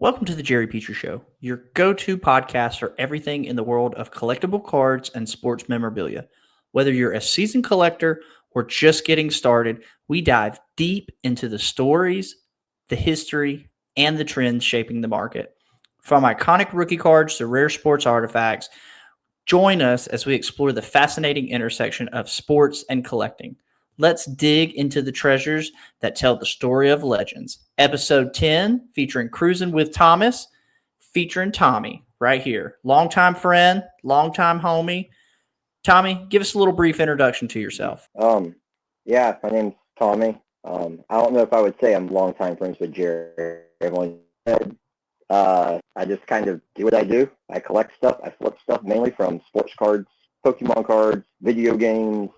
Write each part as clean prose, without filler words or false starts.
Welcome to the Jerry Pitre Show, your go-to podcast for everything in the world of collectible cards and sports memorabilia. Whether you're a seasoned collector or just getting started, we dive deep into the stories, the history, and the trends shaping the market. From iconic rookie cards to rare sports artifacts, join us as we explore the fascinating intersection of sports and collecting. Let's dig into the treasures that tell the story of legends. Episode 10, featuring Cruising with Thomas, featuring Tommy right here. Longtime friend, longtime homie. Tommy, give us a little brief introduction to yourself. Yeah, my name's Tommy. I don't know if I would say I'm longtime friends with Jerry. Everyone said, I just kind of do what I do. I collect stuff. I flip stuff mainly from sports cards, Pokemon cards, video games,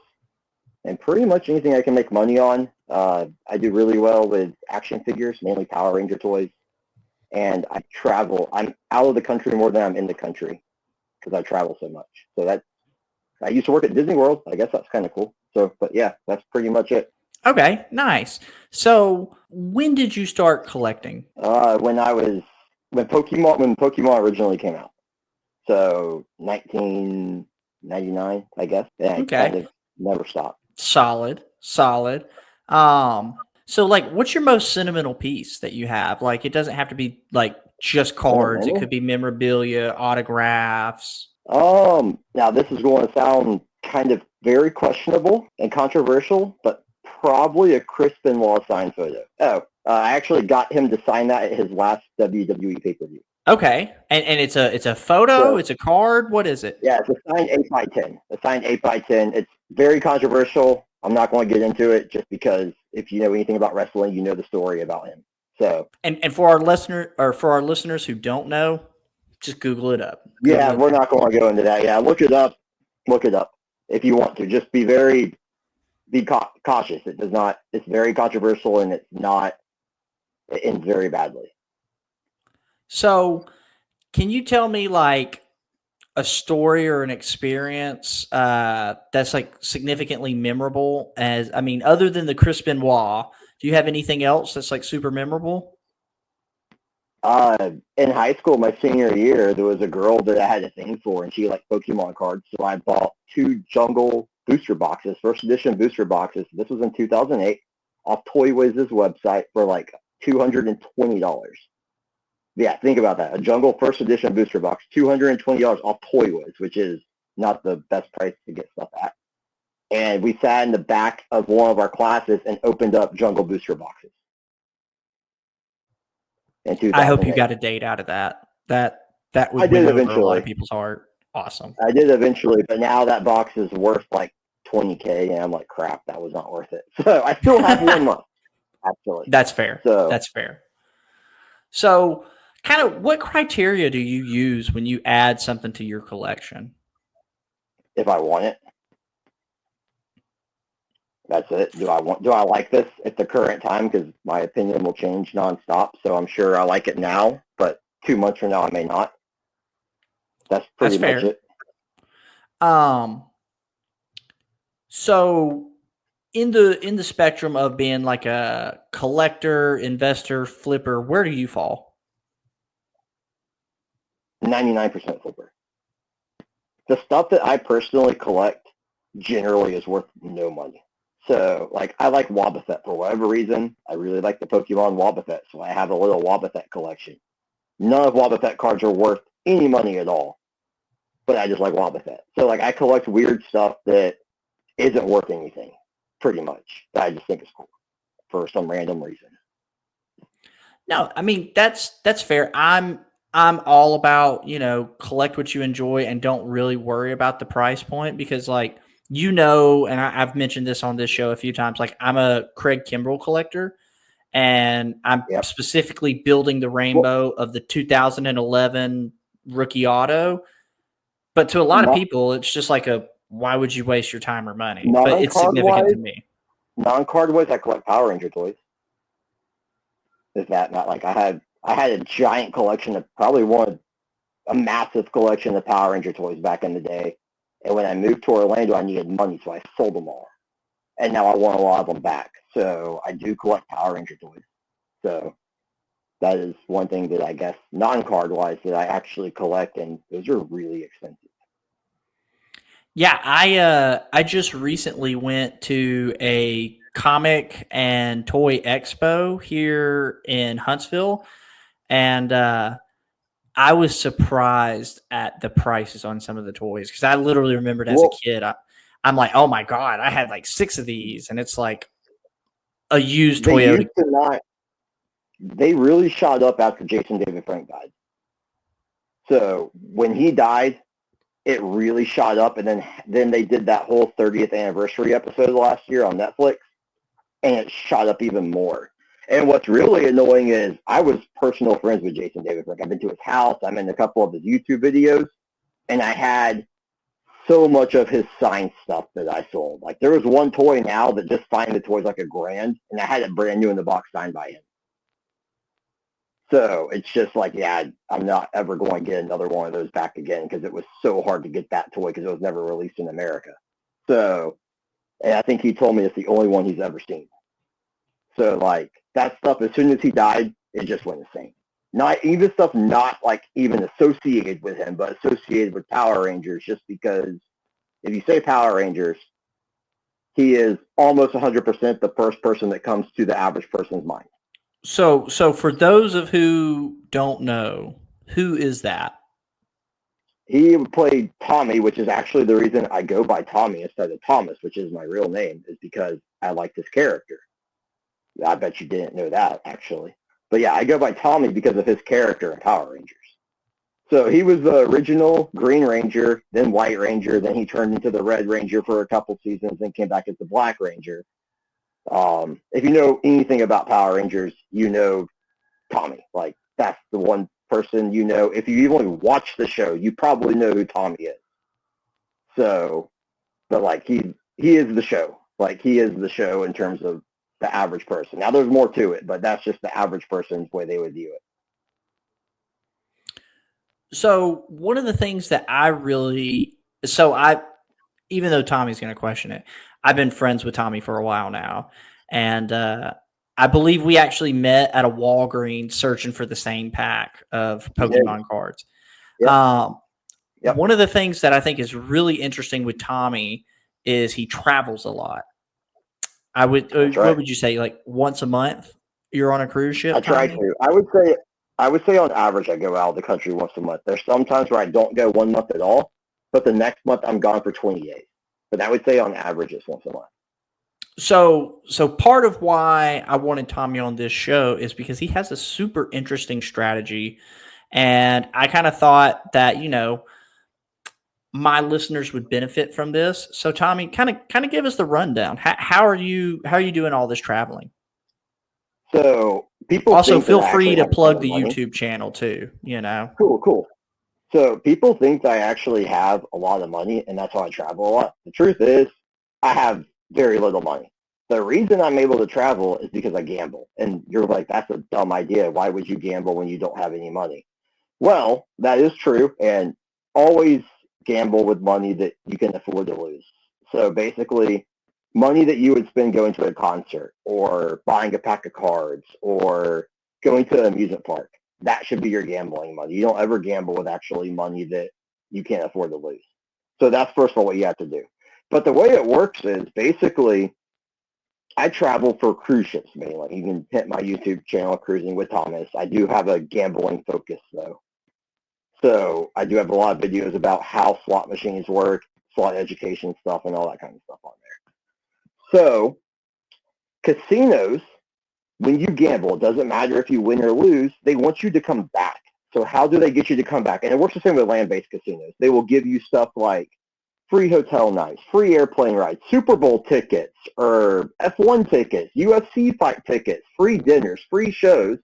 and pretty much anything I can make money on. I do really well with action figures, mainly Power Ranger toys. And I travel. I'm out of the country more than I'm in the country because I travel so much. So I used to work at Disney World. I guess that's kind of cool. So, but yeah, that's pretty much it. Okay, nice. So, when did you start collecting? When Pokemon originally came out. So 1999, I guess. Yeah, I kind of never stopped. Solid. So like, what's your most sentimental piece that you have? Like, it doesn't have to be like just cards. It could be memorabilia, autographs. Now this is going to sound kind of very questionable and controversial, but probably a Chris Benoit signed photo. I actually got him to sign that at his last WWE pay-per-view. Okay, and it's a photo. It's a card. What is it? Yeah, it's a signed 8x10. A signed 8x10. It's very controversial. I'm not going to get into it just because if you know anything about wrestling, you know the story about him. So and for our listeners who don't know, just Google it up. We're not going to go into that. Yeah, look it up. Look it up if you want to. Just be cautious. It's very controversial and it ends very badly. So, can you tell me like a story or an experience that's like significantly memorable? Other than the Chris Benoit, do you have anything else that's like super memorable? In high school, my senior year, there was a girl that I had a thing for, and she liked Pokemon cards, so I bought 2 Jungle booster boxes, first edition booster boxes. This was in 2008, off Toy Wiz's website for like $220. Yeah, think about that. A Jungle first edition booster box, $220 off Toy Wiz, which is not the best price to get stuff at. And we sat in the back of one of our classes and opened up Jungle booster boxes. I hope you got a date out of that. That would win over a lot of people's heart. Awesome. I did eventually, but now that box is worth like $20K, and I'm like, crap, that was not worth it. So I still have one month, actually. That's fair. That's fair. So, kind of what criteria do you use when you add something to your collection? If I want it. That's it. Do I like this at the current time? Because my opinion will change nonstop. So I'm sure I like it now, but 2 months from now I may not. That's pretty much it. So in the spectrum of being like a collector, investor, flipper, where do you fall? 99% flipper. The stuff that I personally collect generally is worth no money. So, like, I like Wobbuffet for whatever reason. I really like the Pokemon Wobbuffet, so I have a little Wobbuffet collection. None of Wobbuffet cards are worth any money at all, but I just like Wobbuffet. So, like, I collect weird stuff that isn't worth anything, pretty much. That I just think is cool for some random reason. No, I mean, that's fair. I'm all about, collect what you enjoy and don't really worry about the price point because, like, and I've mentioned this on this show a few times, like I'm a Craig Kimbrell collector and I'm specifically building the rainbow of the 2011 rookie auto. But to a lot of people, it's just like why would you waste your time or money? But it's significant to me. Non-card wise, I collect Power Ranger toys. Is that not like I had a giant collection of a massive collection of Power Ranger toys back in the day. And when I moved to Orlando, I needed money, so I sold them all. And now I want a lot of them back. So I do collect Power Ranger toys. So that is one thing that I guess non-card wise that I actually collect, and those are really expensive. Yeah, I just recently went to a comic and toy expo here in Huntsville, and I was surprised at the prices on some of the toys because I literally remembered as a Well, kid, I'm like, oh my god, I had like 6 of these, and it's like a used they Toyota. used to not. They really shot up after Jason David Frank died. So when he died, it really shot up, and then they did that whole 30th anniversary episode last year on Netflix, and it shot up even more. And what's really annoying is I was personal friends with Jason David Frank. I've been to his house. I'm in a couple of his YouTube videos, and I had so much of his signed stuff that I sold. Like there was one toy now that just signed the toys like $1,000, and I had it brand new in the box signed by him. So it's just like, yeah, I'm not ever going to get another one of those back again because it was so hard to get that toy because it was never released in America. So, and I think he told me it's the only one he's ever seen. So like that stuff, as soon as he died, it just went insane. Not even stuff not like even associated with him, but associated with Power Rangers, just because if you say Power Rangers, he is almost 100% the first person that comes to the average person's mind. So for those of who don't know, who is that? He played Tommy, which is actually the reason I go by Tommy instead of Thomas, which is my real name, is because I like this character. I bet you didn't know that, actually. But yeah, I go by Tommy because of his character in Power Rangers. So he was the original Green Ranger, then White Ranger, then he turned into the Red Ranger for a couple seasons, then came back as the Black Ranger. If you know anything about Power Rangers, you know Tommy. Like, that's the one person you know. If you even watch the show, you probably know who Tommy is. So, but like he is the show. Like he is the show in terms of the average person. Now there's more to it, but that's just the average person's way they would view it. So one of the things that I really, so I, even though Tommy's going to question it, I've been friends with Tommy for a while now, and I believe we actually met at a Walgreens searching for the same pack of Pokemon cards. Yep. Yep. One of the things that I think is really interesting with Tommy is he travels a lot. I would, That's what right. would you say, like once a month you're on a cruise ship, I try Tommy? to. I would say on average I go out of the country once a month. There's some times where I don't go 1 month at all, but the next month I'm gone for 20 days. But I would say on average it's once a month. So part of why I wanted Tommy on this show is because he has a super interesting strategy, and I kind of thought that my listeners would benefit from this. So Tommy, kind of give us the rundown. How are you doing all this traveling? So people Also, think that feel I free actually to have a ton plug of the money. YouTube channel too. Cool. So people think that I actually have a lot of money, and that's why I travel a lot. The truth is, I have very little money. The reason I'm able to travel is because I gamble. And you're like, that's a dumb idea. Why would you gamble when you don't have any money? Well, that is true, and always gamble with money that you can afford to lose. So basically, money that you would spend going to a concert or buying a pack of cards or going to an amusement park, that should be your gambling money. You don't ever gamble with actually money that you can't afford to lose. So that's first of all what you have to do. But the way it works is basically I travel for cruise ships mainly. You can hit my YouTube channel, Cruising with Thomas. I do have a gambling focus though. So I do have a lot of videos about how slot machines work, slot education stuff, and all that kind of stuff on there. So casinos, when you gamble, it doesn't matter if you win or lose, they want you to come back. So how do they get you to come back? And it works the same with land-based casinos. They will give you stuff like free hotel nights, free airplane rides, Super Bowl tickets, or F1 tickets, UFC fight tickets, free dinners, free shows,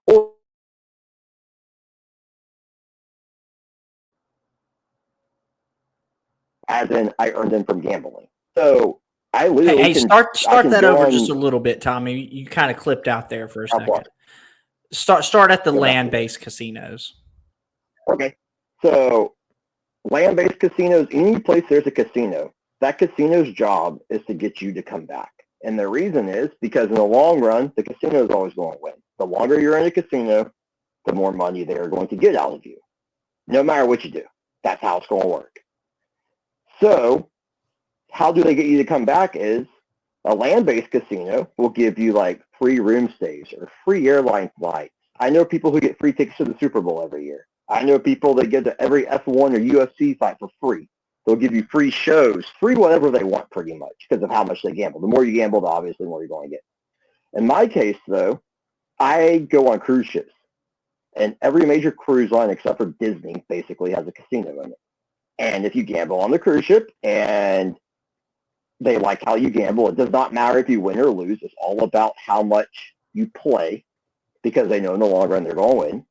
or as in I earned them from gambling. So I literally Hey, can start that go over just on a little bit, Tommy. You kind of clipped out there for a how far? second. Start at the Go back to it. land-based casinos. Okay. So land-based casinos, any place there's a casino, that casino's job is to get you to come back. And the reason is because in the long run, the casino is always going to win. The longer you're in a casino, the more money they're going to get out of you, no matter what you do. That's how it's going to work. So how do they get you to come back is a land-based casino will give you like free room stays or free airline flights. I know people who get free tickets to the Super Bowl every year. I know people that get to every F1 or UFC fight for free. They'll give you free shows, free whatever they want pretty much because of how much they gamble. The more you gamble, the obviously more you're going to get. In my case, though, I go on cruise ships. And every major cruise line except for Disney basically has a casino in it. And if you gamble on the cruise ship and they like how you gamble, it does not matter if you win or lose. It's all about how much you play because they know in the long run they're going to win.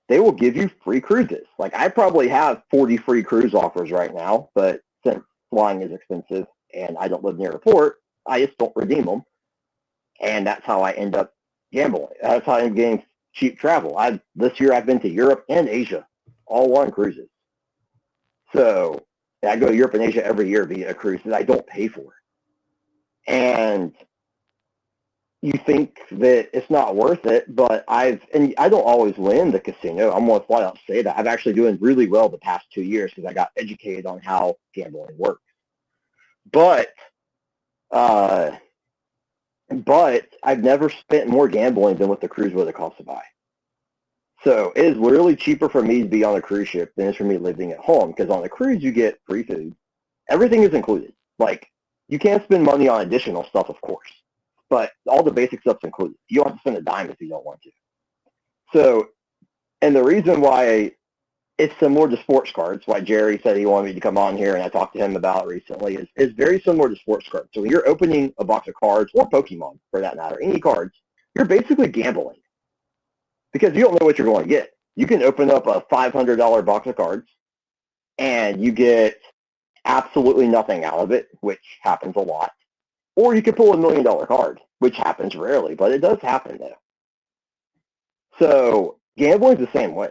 They will give you free cruises. Like I probably have 40 free cruise offers right now, but since flying is expensive and I don't live near a port, I just don't redeem them. And that's how I end up gambling. That's how I'm getting cheap travel. This year I've been to Europe and Asia, all on cruises. So I go to Europe and Asia every year via a cruise that I don't pay for. And you think that it's not worth it, but I don't always win the casino. I'm going to flat out say that. I'm actually doing really well the past 2 years because I got educated on how gambling works. But I've never spent more gambling than what the cruise would have cost to buy. So it is literally cheaper for me to be on a cruise ship than it is for me living at home because on a cruise you get free food. Everything is included. Like you can't spend money on additional stuff, of course, but all the basic stuff's included. You don't have to spend a dime if you don't want to. So, and the reason why it's similar to sports cards, why Jerry said he wanted me to come on here and I talked to him about it recently, is very similar to sports cards. So when you're opening a box of cards, or Pokemon for that matter, any cards, you're basically gambling because you don't know what you're going to get. You can open up a $500 box of cards and you get absolutely nothing out of it, which happens a lot. Or you could pull $1 million card, which happens rarely, but it does happen though. So gambling is the same way.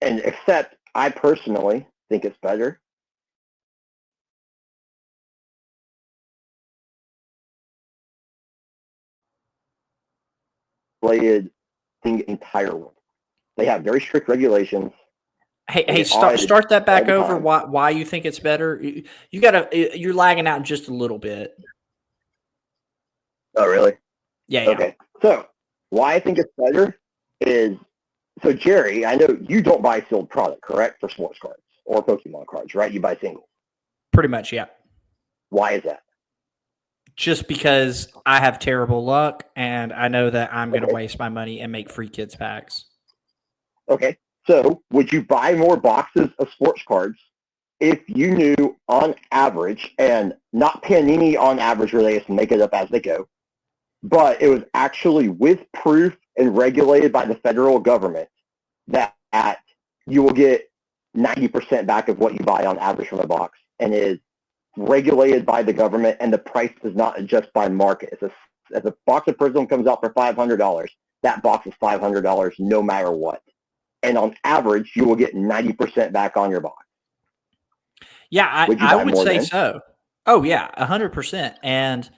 And except I personally think it's better. Related thing entire world. They have very strict regulations. Hey, start that back over. Why you think it's better? You're lagging out just a little bit. Oh, really? Yeah. Okay. So why I think it's better is, so Jerry, I know you don't buy sealed product, correct, for sports cards or Pokemon cards, right? You buy singles. Pretty much, yeah. Why is that? Just because I have terrible luck and I know that I'm going to waste my money and make free kids packs. Okay. So would you buy more boxes of sports cards if you knew on average, and not Panini on average where they just make it up as they go, but it was actually with proof and regulated by the federal government that you will get 90% back of what you buy on average from a box, and it is regulated by the government, and the price does not adjust by market. If a box of Prism comes out for $500, that box is $500 no matter what. And on average, you will get 90% back on your box. Yeah, I would say so. Oh, yeah, 100%. And,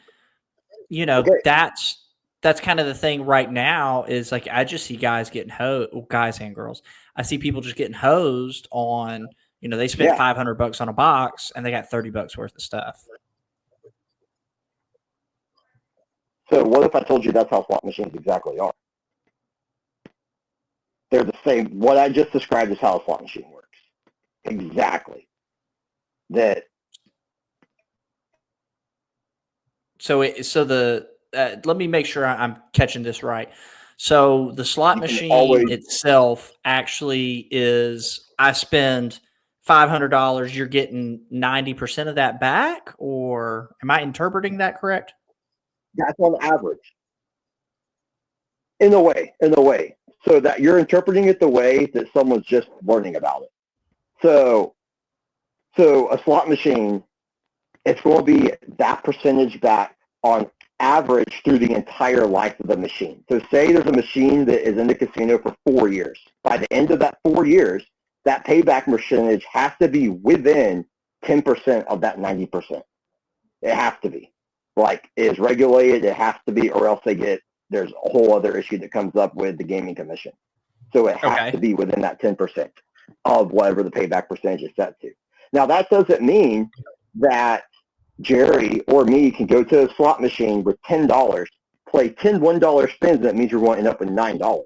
that's kind of the thing right now is like I just see guys getting guys and girls. I see people just getting hosed on, they spent $500 on a box and they got $30 worth of stuff. So what if I told you that's how slot machines exactly are? They're the same. What I just described is how a slot machine works. Exactly. Let me make sure I'm catching this right. So the slot machine itself actually is, I spend $500, you're getting 90% of that back, or am I interpreting that correct? That's on average. In a way. So that you're interpreting it the way that someone's just learning about it. So a slot machine, it's going to be that percentage back on average through the entire life of the machine. So say there's a machine that is in the casino for 4 years. By the end of that 4 years, that payback percentage has to be within 10% of that 90%. It has to be. Like, it is regulated, it has to be, or else they get there's a whole other issue that comes up with the gaming commission. So it has to be within that 10% of whatever the payback percentage is set to. Now, that doesn't mean that Jerry or me can go to a slot machine with $10, play 10 $1 spins, that means you're going to end up with $9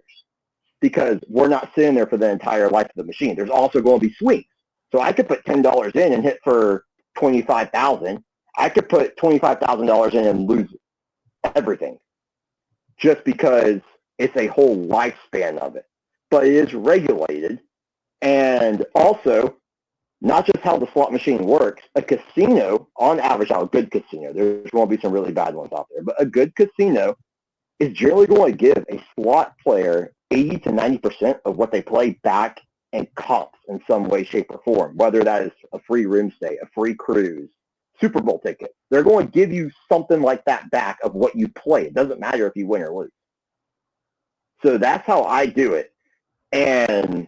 because we're not sitting there for the entire life of the machine. There's also going to be swings. So I could put $10 in and hit for $25,000. I could put $25,000 in and lose everything just because it's a whole lifespan of it. But it is regulated, and also not just how the slot machine works. A casino, on average, a good casino, there's going to be some really bad ones out there, but a good casino is generally going to give a slot player 80 to 90% of what they play back in comps in some way, shape, or form, whether that is a free room stay, a free cruise, Super Bowl ticket. They're going to give you something like that back of what you play. It doesn't matter if you win or lose. So that's how I do it. And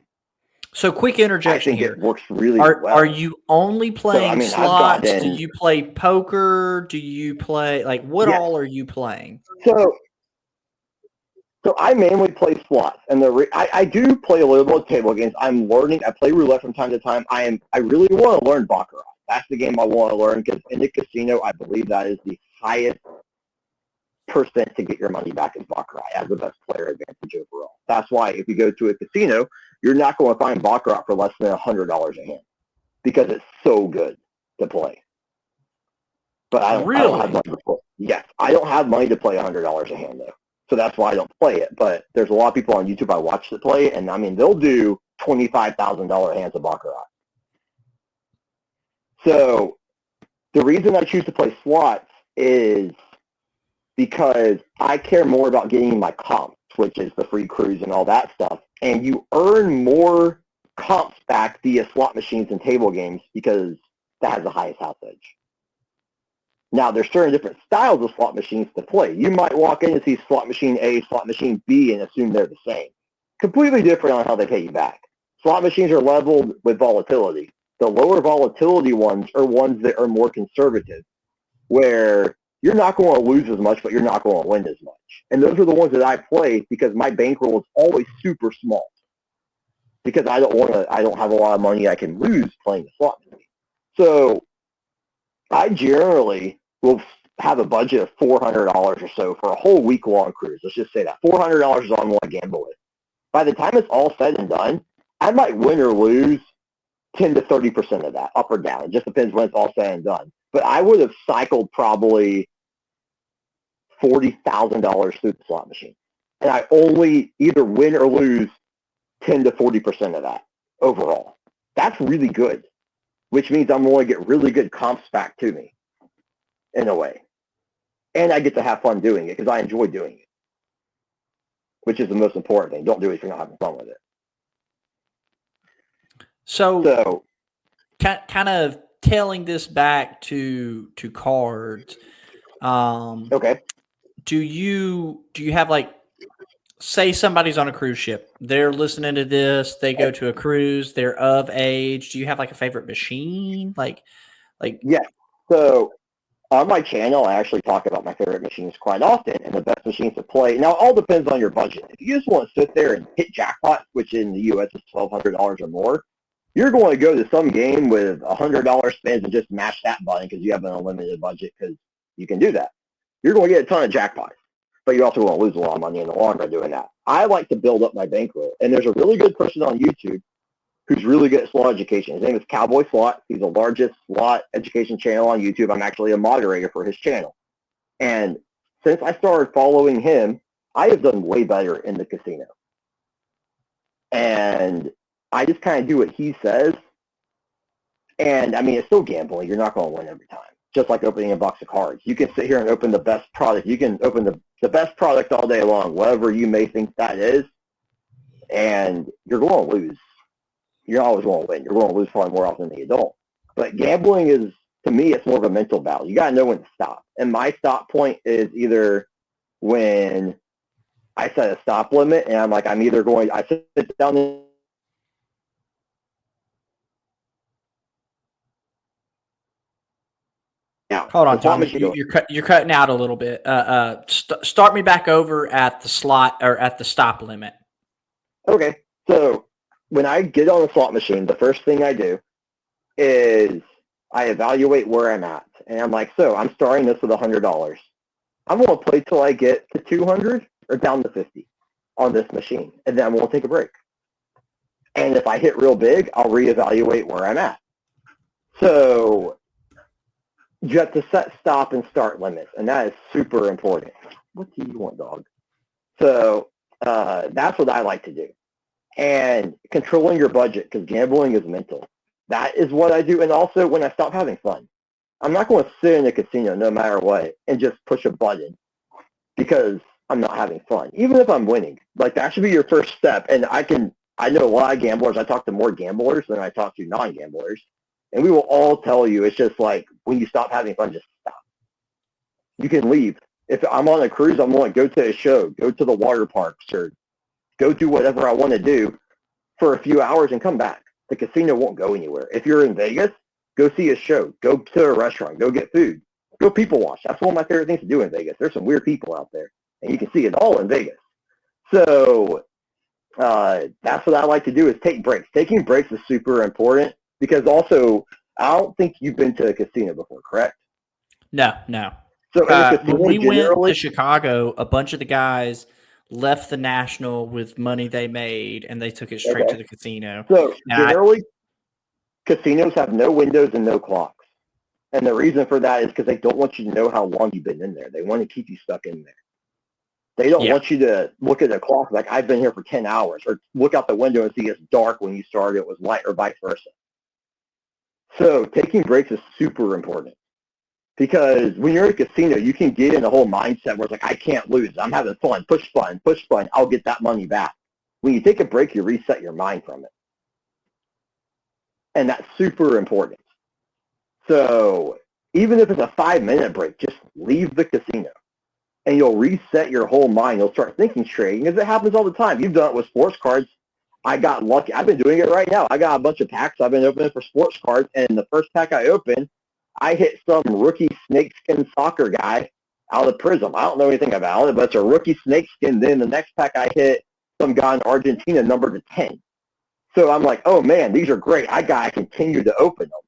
so quick interjection I think here. It works really well. Are you only playing slots? Do you play poker? Do you play, like, what all are you playing? So I mainly play slots, and I do play a little bit of table games. I'm learning. I play roulette from time to time. I really want to learn baccarat. That's the game I want to learn because in the casino, I believe that is the highest percent to get your money back is baccarat as the best player advantage overall. That's why if you go to a casino, you're not going to find baccarat for less than $100 a hand because it's so good to play. But I don't have money to play. Yes, I don't have money to play $100 a hand though, so that's why I don't play it. But there's a lot of people on YouTube I watch that play, and I mean they'll do $25,000 hands of baccarat. So the reason I choose to play slots is because I care more about getting my comps, which is the free cruise and all that stuff. And you earn more comps back via slot machines and table games because that has the highest house edge. Now, there's certain different styles of slot machines to play. You might walk in and see slot machine A, slot machine B, and assume they're the same. Completely different on how they pay you back. Slot machines are leveled with volatility. The lower volatility ones are ones that are more conservative, where you're not going to lose as much, but you're not going to win as much. And those are the ones that I play because my bankroll is always super small. Because I don't have a lot of money I can lose playing the slot machine. So I generally will have a budget of $400 or so for a whole week-long cruise. Let's just say that. $400 is all I'm going to gamble with. By the time it's all said and done, I might win or lose 10 to 30% of that, up or down. It just depends when it's all said and done. But I would have cycled probably $40,000 through the slot machine. And I only either win or lose 10 to 40% of that overall. That's really good, which means I'm going to get really good comps back to me in a way. And I get to have fun doing it because I enjoy doing it, which is the most important thing. Don't do it if you're not having fun with it. So kind of tailing this back to cards. Okay. Do you have, like, say somebody's on a cruise ship, they're listening to this, they go to a cruise, they're of age. Do you have, like, a favorite machine? Like Yeah. So on my channel, I actually talk about my favorite machines quite often and the best machines to play. Now, it all depends on your budget. If you just want to sit there and hit jackpot, which in the U.S. is $1,200 or more, you're going to go to some game with $100 spins and just mash that button because you have an unlimited budget because you can do that. You're going to get a ton of jackpots, but you're also going to lose a lot of money in the long run doing that. I like to build up my bankroll, and there's a really good person on YouTube who's really good at slot education. His name is Cowboy Slot. He's the largest slot education channel on YouTube. I'm actually a moderator for his channel. And since I started following him, I have done way better in the casino. And I just kind of do what he says. And, I mean, it's still gambling. You're not going to win every time. Just like opening a box of cards. You can sit here and open the best product. You can open the best product all day long, whatever you may think that is, and you're going to lose. You're always going to win. You're going to lose far more often than you don't. But gambling is, to me, it's more of a mental battle. You got to know when to stop. And my stop point is either when I set a stop limit and I'm like, I sit down Now, Hold on, the slot Tommy. machine. You're cutting out a little bit. Start me back over at the slot or at the stop limit. Okay, so when I get on the slot machine, the first thing I do is I evaluate where I'm at, and I'm like, so I'm starting this with $100. I'm going to play till I get to 200 or down to 50 on this machine, and then I'm going to take a break. And if I hit real big, I'll reevaluate where I'm at. So you have to set stop and start limits, and that is super important. What do you want, dog? So that's what I like to do. And controlling your budget, because gambling is mental. That is what I do. And also when I stop having fun. I'm not going to sit in a casino no matter what and just push a button because I'm not having fun, even if I'm winning. Like, that should be your first step. And I know a lot of gamblers. I talk to more gamblers than I talk to non-gamblers. And we will all tell you, it's just like, when you stop having fun, just stop. You can leave. If I'm on a cruise, I'm going to go to a show, go to the water parks, or go do whatever I want to do for a few hours and come back. The casino won't go anywhere. If you're in Vegas, go see a show. Go to a restaurant. Go get food. Go people watch. That's one of my favorite things to do in Vegas. There's some weird people out there, and you can see it all in Vegas. So that's what I like to do is take breaks. Taking breaks is super important because also I don't think you've been to a casino before, correct? No. So in a casino, When we went generally, to Chicago, a bunch of the guys left the National with money they made, and they took it straight to the casino. So Now, generally, casinos have no windows and no clocks. And the reason for that is because they don't want you to know how long you've been in there. They want to keep you stuck in there. They don't want you to look at the clock like, I've been here for 10 hours, or look out the window and see it's dark when you started, it was light, or vice versa. So taking breaks is super important because when you're at a casino, you can get in a whole mindset where it's like, I can't lose. I'm having fun. Push button. I'll get that money back. When you take a break, you reset your mind from it. And that's super important. So even if it's a 5-minute break, just leave the casino and you'll reset your whole mind. You'll start thinking straight because it happens all the time. You've done it with sports cards. I got lucky. I've been doing it right now. I got a bunch of packs I've been opening for sports cards, and the first pack I opened, I hit some rookie snakeskin soccer guy out of Prism. I don't know anything about it, but it's a rookie snakeskin. Then the next pack I hit some guy in Argentina numbered to 10. So I'm like, oh, man, these are great. I got to continue to open them.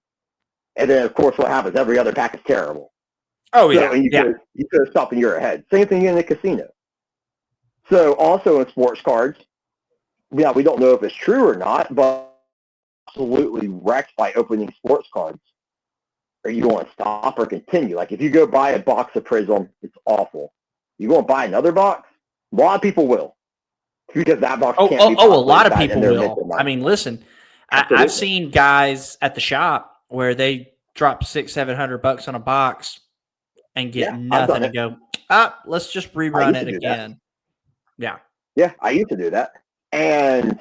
And then, of course, what happens? Every other pack is terrible. Oh, yeah. So, and you could have stopped and you're ahead. Same thing in the casino. So also in sports cards, we don't know if it's true or not, but absolutely wrecked by opening sports cards. Are you going to stop or continue? Like, if you go buy a box of Prism, it's awful. You going to buy another box? A lot of people will. Because that box can't be a lot of people will. I mean, listen, I've seen guys at the shop where they drop $600-700 on a box and get nothing and go, let's just rerun it again. Yeah, I used to do that. And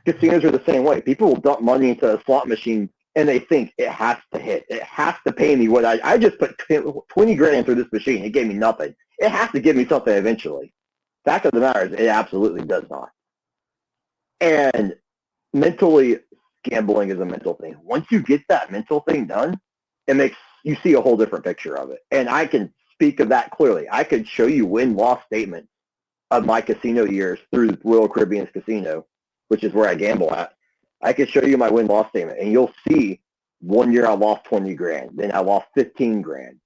casinos are the same way. People will dump money into a slot machine and they think it has to hit. It has to pay me what I just put 20 grand through this machine. It gave me nothing. It has to give me something eventually. Fact of the matter is, it absolutely does not. And mentally, gambling is a mental thing. Once you get that mental thing done, it makes you see a whole different picture of it. And I can speak of that clearly. I could show you win-loss statements of my casino years through Royal Caribbean's casino, which is where I gamble at. I could show you my win-loss statement, and you'll see one year I lost 20 grand, then I lost 15 grand.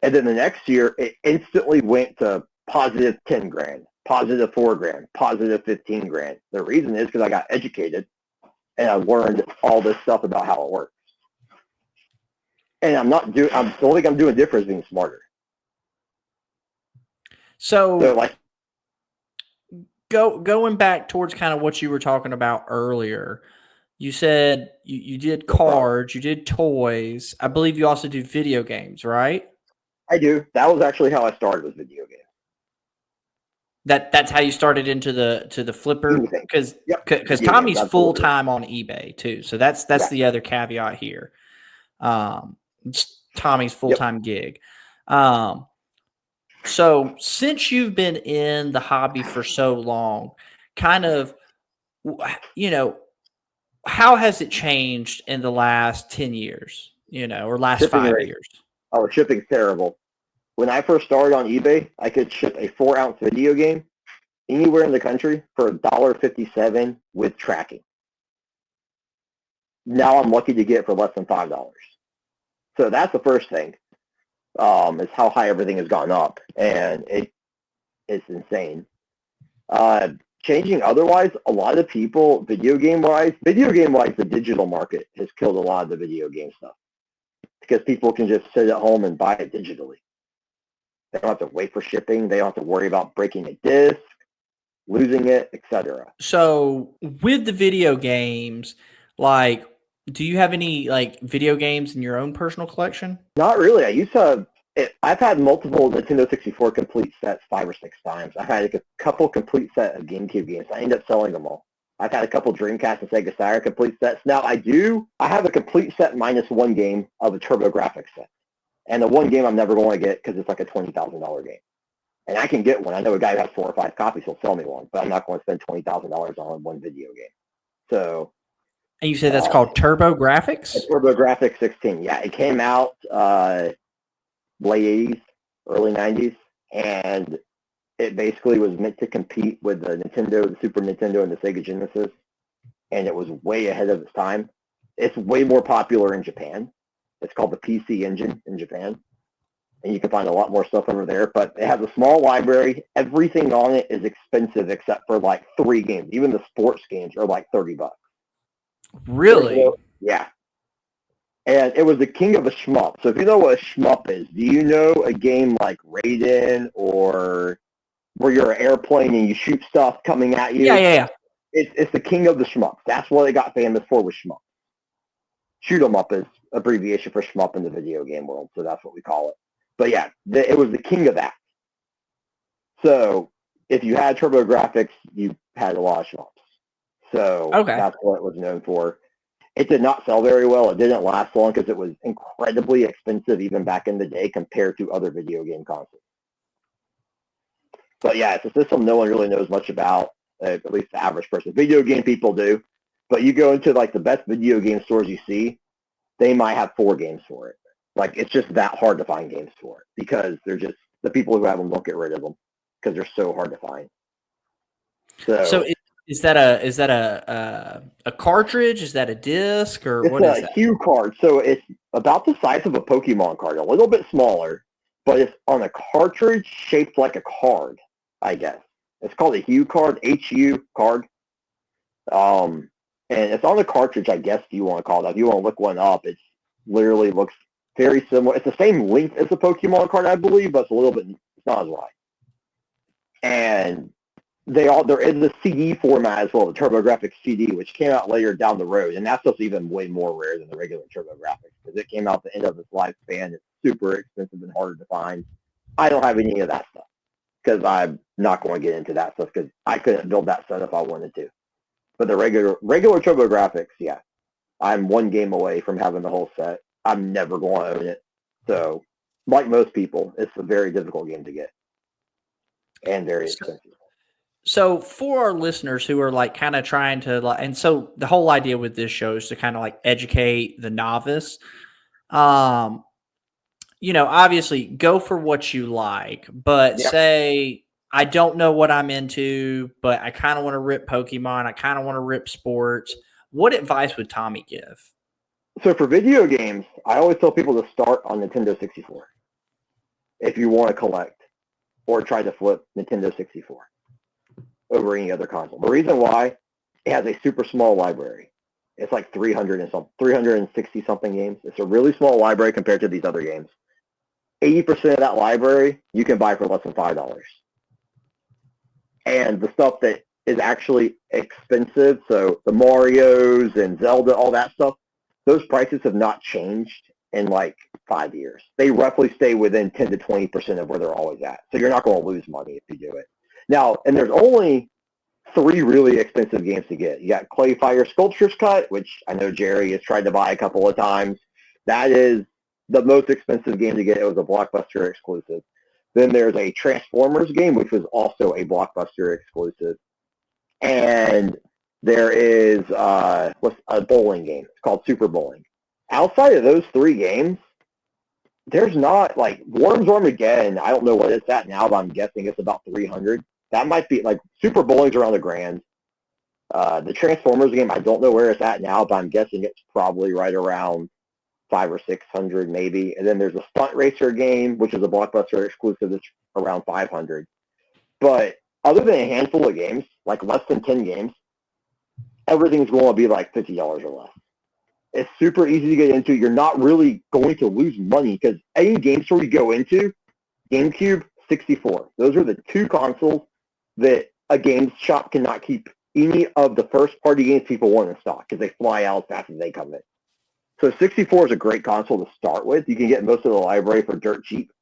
And then the next year, it instantly went to positive 10 grand, positive 4 grand, positive 15 grand. The reason is because I got educated and I learned all this stuff about how it works. And the only thing I'm doing different is being smarter. So like, going back towards kind of what you were talking about earlier, you said you did cards, you did toys. I believe you also do video games, right? I do. That was actually how I started with video games. That's how you started into the flipper, because Tommy's full time on eBay too. So that's the other caveat here. It's Tommy's full time gig. So since you've been in the hobby for so long, kind of, how has it changed in the last 10 years, or last 5 years? Oh, shipping's terrible. When I first started on eBay, I could ship a 4-ounce video game anywhere in the country for $1.57 with tracking. Now I'm lucky to get it for less than $5. So that's the first thing, is how high everything has gone up, and it's insane. Changing otherwise, a lot of people, video game-wise, the digital market has killed a lot of the video game stuff because people can just sit at home and buy it digitally. They don't have to wait for shipping. They don't have to worry about breaking a disc, losing it, etc. So with the video games, like, do you have any like video games in your own personal collection? Not really. I've had multiple Nintendo 64 complete sets 5 or 6 times. I've had a couple complete set of GameCube games. I ended up selling them all. I've had a couple Dreamcast and Sega Saturn complete sets. Now I have a complete set minus one game of a TurboGrafx set. And the one game I'm never going to get because it's like a $20,000 game. And I can get one. I know a guy who has 4 or 5 copies. He'll sell me one. But I'm not going to spend $20,000 on one video game. So. And you said that's called TurboGrafx? TurboGrafx 16. Yeah, it came out late 80s, early 90s. And it basically was meant to compete with the Nintendo, the Super Nintendo, and the Sega Genesis. And it was way ahead of its time. It's way more popular in Japan. It's called the PC Engine in Japan. And you can find a lot more stuff over there. But it has a small library. Everything on it is expensive except for like 3 games. Even the sports games are like $30. Really? Yeah. And it was the king of the shmup. So if you know what a shmup is, do you know a game like Raiden or where you're an airplane and you shoot stuff coming at you? Yeah. It's the king of the shmup. That's what it got famous for, was shmup. Shoot 'em up is abbreviation for shmup in the video game world, so that's what we call it. But yeah, it was the king of that. So if you had TurboGrafx, you had a lot of shmups. So That's what it was known for. It did not sell very well. It didn't last long because it was incredibly expensive even back in the day compared to other video game consoles. But yeah, it's a system no one really knows much about, at least the average person. Video game people do. But you go into like the best video game stores you see, they might have 4 games for it. Like, it's just that hard to find games for it because they're just, the people who have them won't get rid of them because they're so hard to find. So is that a cartridge? Is that a disc, or what is that? It's a Hue card. So it's about the size of a Pokemon card, a little bit smaller, but it's on a cartridge shaped like a card, I guess. It's called a Hue card, HU card. And it's on the cartridge, I guess, if you want to call it. If you want to look one up, it literally looks very similar. It's the same length as a Pokemon card, I believe, but it's not as wide. And there is a CD format as well, the TurboGrafx CD, which came out later down the road, and that's just even way more rare than the regular TurboGrafx because it came out at the end of its lifespan. It's super expensive and harder to find. I don't have any of that stuff because I'm not going to get into that stuff because I couldn't build that set if I wanted to. But the regular TurboGrafx, yeah, I'm one game away from having the whole set. I'm never going to own it. So, like most people, it's a very difficult game to get and very expensive. So for our listeners who are like kind of trying to like, and so the whole idea with this show is to kind of like educate the novice. Obviously go for what you like, but say I don't know what I'm into, but I kind of want to rip Pokemon. I kind of want to rip sports. What advice would Tommy give? So for video games, I always tell people to start on Nintendo 64 if you want to collect or try to flip Nintendo 64 over any other console. The reason why, it has a super small library. It's like 360 something games. It's a really small library compared to these other games. 80% of that library you can buy for less than $5. And the stuff that is actually expensive, so the Marios and Zelda, all that stuff, those prices have not changed in like 5 years. They roughly stay within 10 to 20% of where they're always at. So you're not going to lose money if you do it. Now, and there's only 3 really expensive games to get. You got Clay Fire Sculptures Cut, which I know Jerry has tried to buy a couple of times. That is the most expensive game to get. It was a Blockbuster exclusive. Then there's a Transformers game, which was also a Blockbuster exclusive. And there is a bowling game. It's called Super Bowling. Outside of those 3 games, there's not, like, Worms Armageddon, I don't know what it's at now, but I'm guessing it's about 300. That might be, like, Super Bowling's around $1,000. The Transformers game, I don't know where it's at now, but I'm guessing it's probably right around 500 or 600 maybe. And then there's a Stunt Racer game, which is a Blockbuster exclusive that's around 500. But other than a handful of games, like less than 10 games, everything's going to be like $50 or less. It's super easy to get into. You're not really going to lose money because any game store you go into, GameCube, 64. Those are the two consoles that a game shop cannot keep any of the first-party games people want in stock because they fly out as fast as they come in. So 64 is a great console to start with. You can get most of the library for dirt cheap.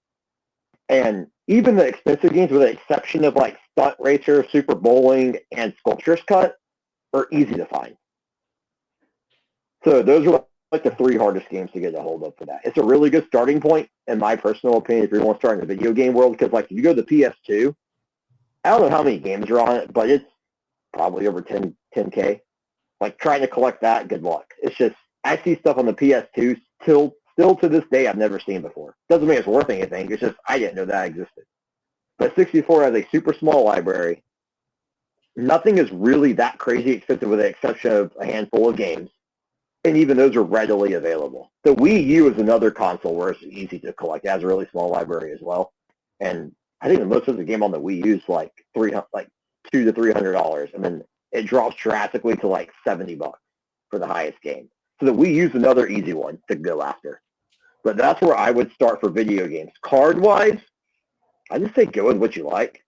And even the expensive games, with the exception of like Stunt Racer, Super Bowling, and Sculptor's Cut, are easy to find. So those are like the three hardest games to get a hold of for that. It's a really good starting point, in my personal opinion, if you want to start in the video game world, because like if you go to the PS2, I don't know how many games are on it, but it's probably over 10K. Like trying to collect that, good luck. It's just, I see stuff on the PS2 still to this day I've never seen before. Doesn't mean it's worth anything. It's just I didn't know that existed. But 64 has a super small library. Nothing is really that crazy expensive with the exception of a handful of games. And even those are readily available. The Wii U is another console where it's easy to collect. It has a really small library as well. And I think the most of the game on the Wii U is like $200 to $300, and then it drops drastically to like $70 for the highest game. So the Wii U is another easy one to go after. But that's where I would start for video games. Card-wise, I just say go with what you like.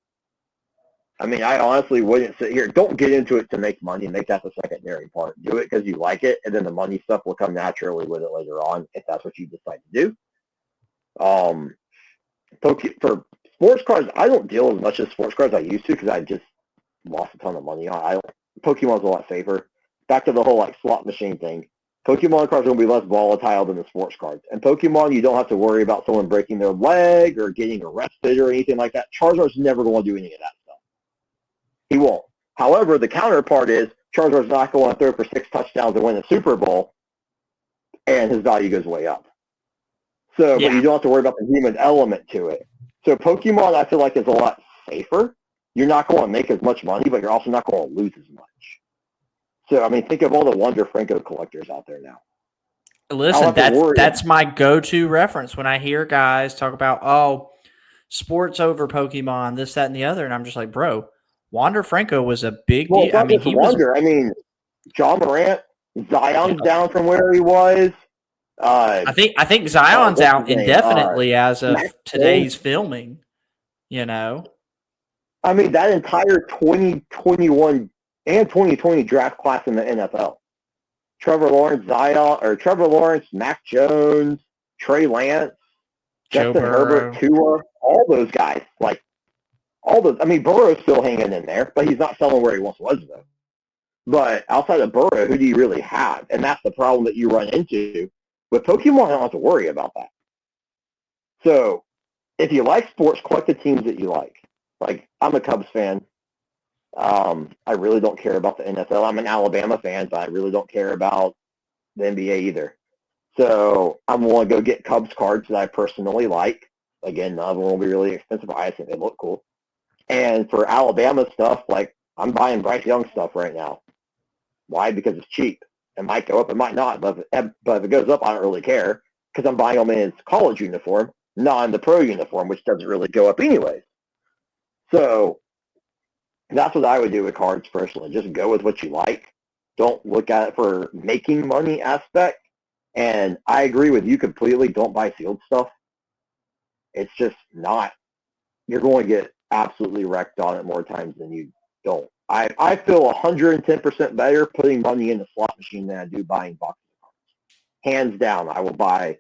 I mean, I honestly wouldn't sit here. Don't get into it to make money. Make that the secondary part. Do it because you like it, and then the money stuff will come naturally with it later on if that's what you decide to do. For sports cards, I don't deal as much as sports cards I used to because I just lost a ton of money on. Pokemon's a lot safer. Back to the whole like slot machine thing. Pokemon cards are going to be less volatile than the sports cards. And Pokemon, you don't have to worry about someone breaking their leg or getting arrested or anything like that. Charizard's never going to do any of that stuff. He won't. However, the counterpart is Charizard's not going to throw for 6 touchdowns and win the Super Bowl, and his value goes way up. So, But you don't have to worry about the human element to it. So Pokemon, I feel like, is a lot safer. You're not going to make as much money, but you're also not going to lose as much. So, I mean, think of all the Wonder Franco collectors out there now. Listen, that's my go-to reference when I hear guys talk about, oh, sports over Pokemon, this, that, and the other, and I'm just like, bro, Wander Franco was a big deal. I mean, I mean, John Morant, Zion's down from where he was. I think Zion's out indefinitely as of today's filming. You know, I mean, that entire 2021 and 2020 draft class in the NFL. Trevor Lawrence, Mac Jones, Trey Lance, Justin Herbert, Tua, all those guys. Like, all those. I mean, Burrow's still hanging in there, but he's not selling where he once was, though. But outside of Burrow, who do you really have? And that's the problem that you run into. With Pokemon, I don't have to worry about that. So, if you like sports, collect the teams that you like. Like, I'm a Cubs fan. I really don't care about the NFL. I'm an Alabama fan, but I really don't care about the NBA either. So I'm going to go get Cubs cards that I personally like. Again, none of them will be really expensive. I think they look cool. And for Alabama stuff, like I'm buying Bryce Young stuff right now. Why? Because it's cheap. It might go up, it might not. But if it goes up, I don't really care because I'm buying them in his college uniform, not in the pro uniform, which doesn't really go up anyways. So that's what I would do with cards personally. Just go with what you like. Don't look at it for making money aspect. And I agree with you completely. Don't buy sealed stuff. It's just not. You're going to get absolutely wrecked on it more times than you don't. I feel 110% better putting money in the slot machine than I do buying boxes of cards. Hands down, I will buy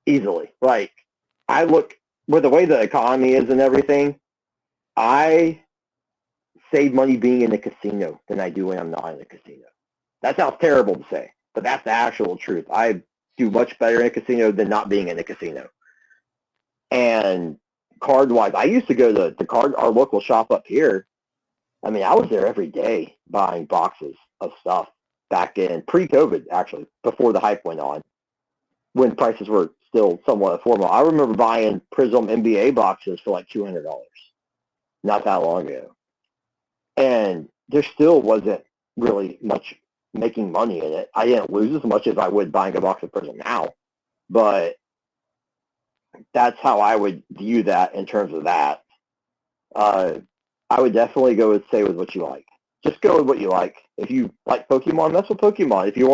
easily. Like, I look, with the way the economy is and everything, I save money being in the casino than I do when I'm not in the casino. That sounds terrible to say, but that's the actual truth. I do much better in a casino than not being in a casino. And card-wise, I used to go to our local shop up here. I mean, I was there every day buying boxes of stuff back in pre-COVID, actually, before the hype went on, when prices were still somewhat affordable. I remember buying Prism NBA boxes for like $200 not that long ago. And there still wasn't really much making money in it. I didn't lose as much as I would buying a box of Prism now. But that's how I would view that in terms of that. I would definitely go with stay with what you like. Just go with what you like. If you like Pokemon, that's what Pokemon. If you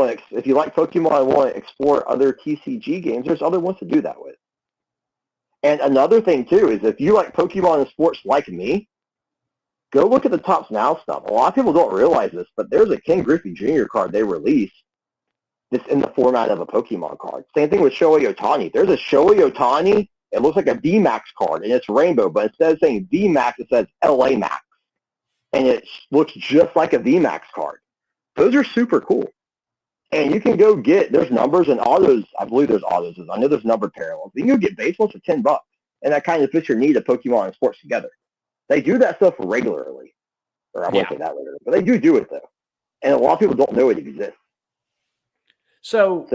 like Pokemon and want to explore other TCG games, there's other ones to do that with. And another thing too is if you like Pokemon and sports like me, go look at the Topps Now stuff. A lot of people don't realize this, but there's a Ken Griffey Jr. card they released that's in the format of a Pokemon card. Same thing with Shohei Ohtani. There's a Shohei Ohtani. It looks like a VMAX card, and it's rainbow, but instead of saying VMAX, it says LA Max. And it looks just like a VMAX card. Those are super cool. And you can go get, there's numbers and autos. I believe there's autos. I know there's numbered parallels. You can go get base ones for $10. And that kind of fits your need of Pokemon and sports together. They do that stuff regularly. Or I won't say that regularly. But they do it, though. And a lot of people don't know it exists. So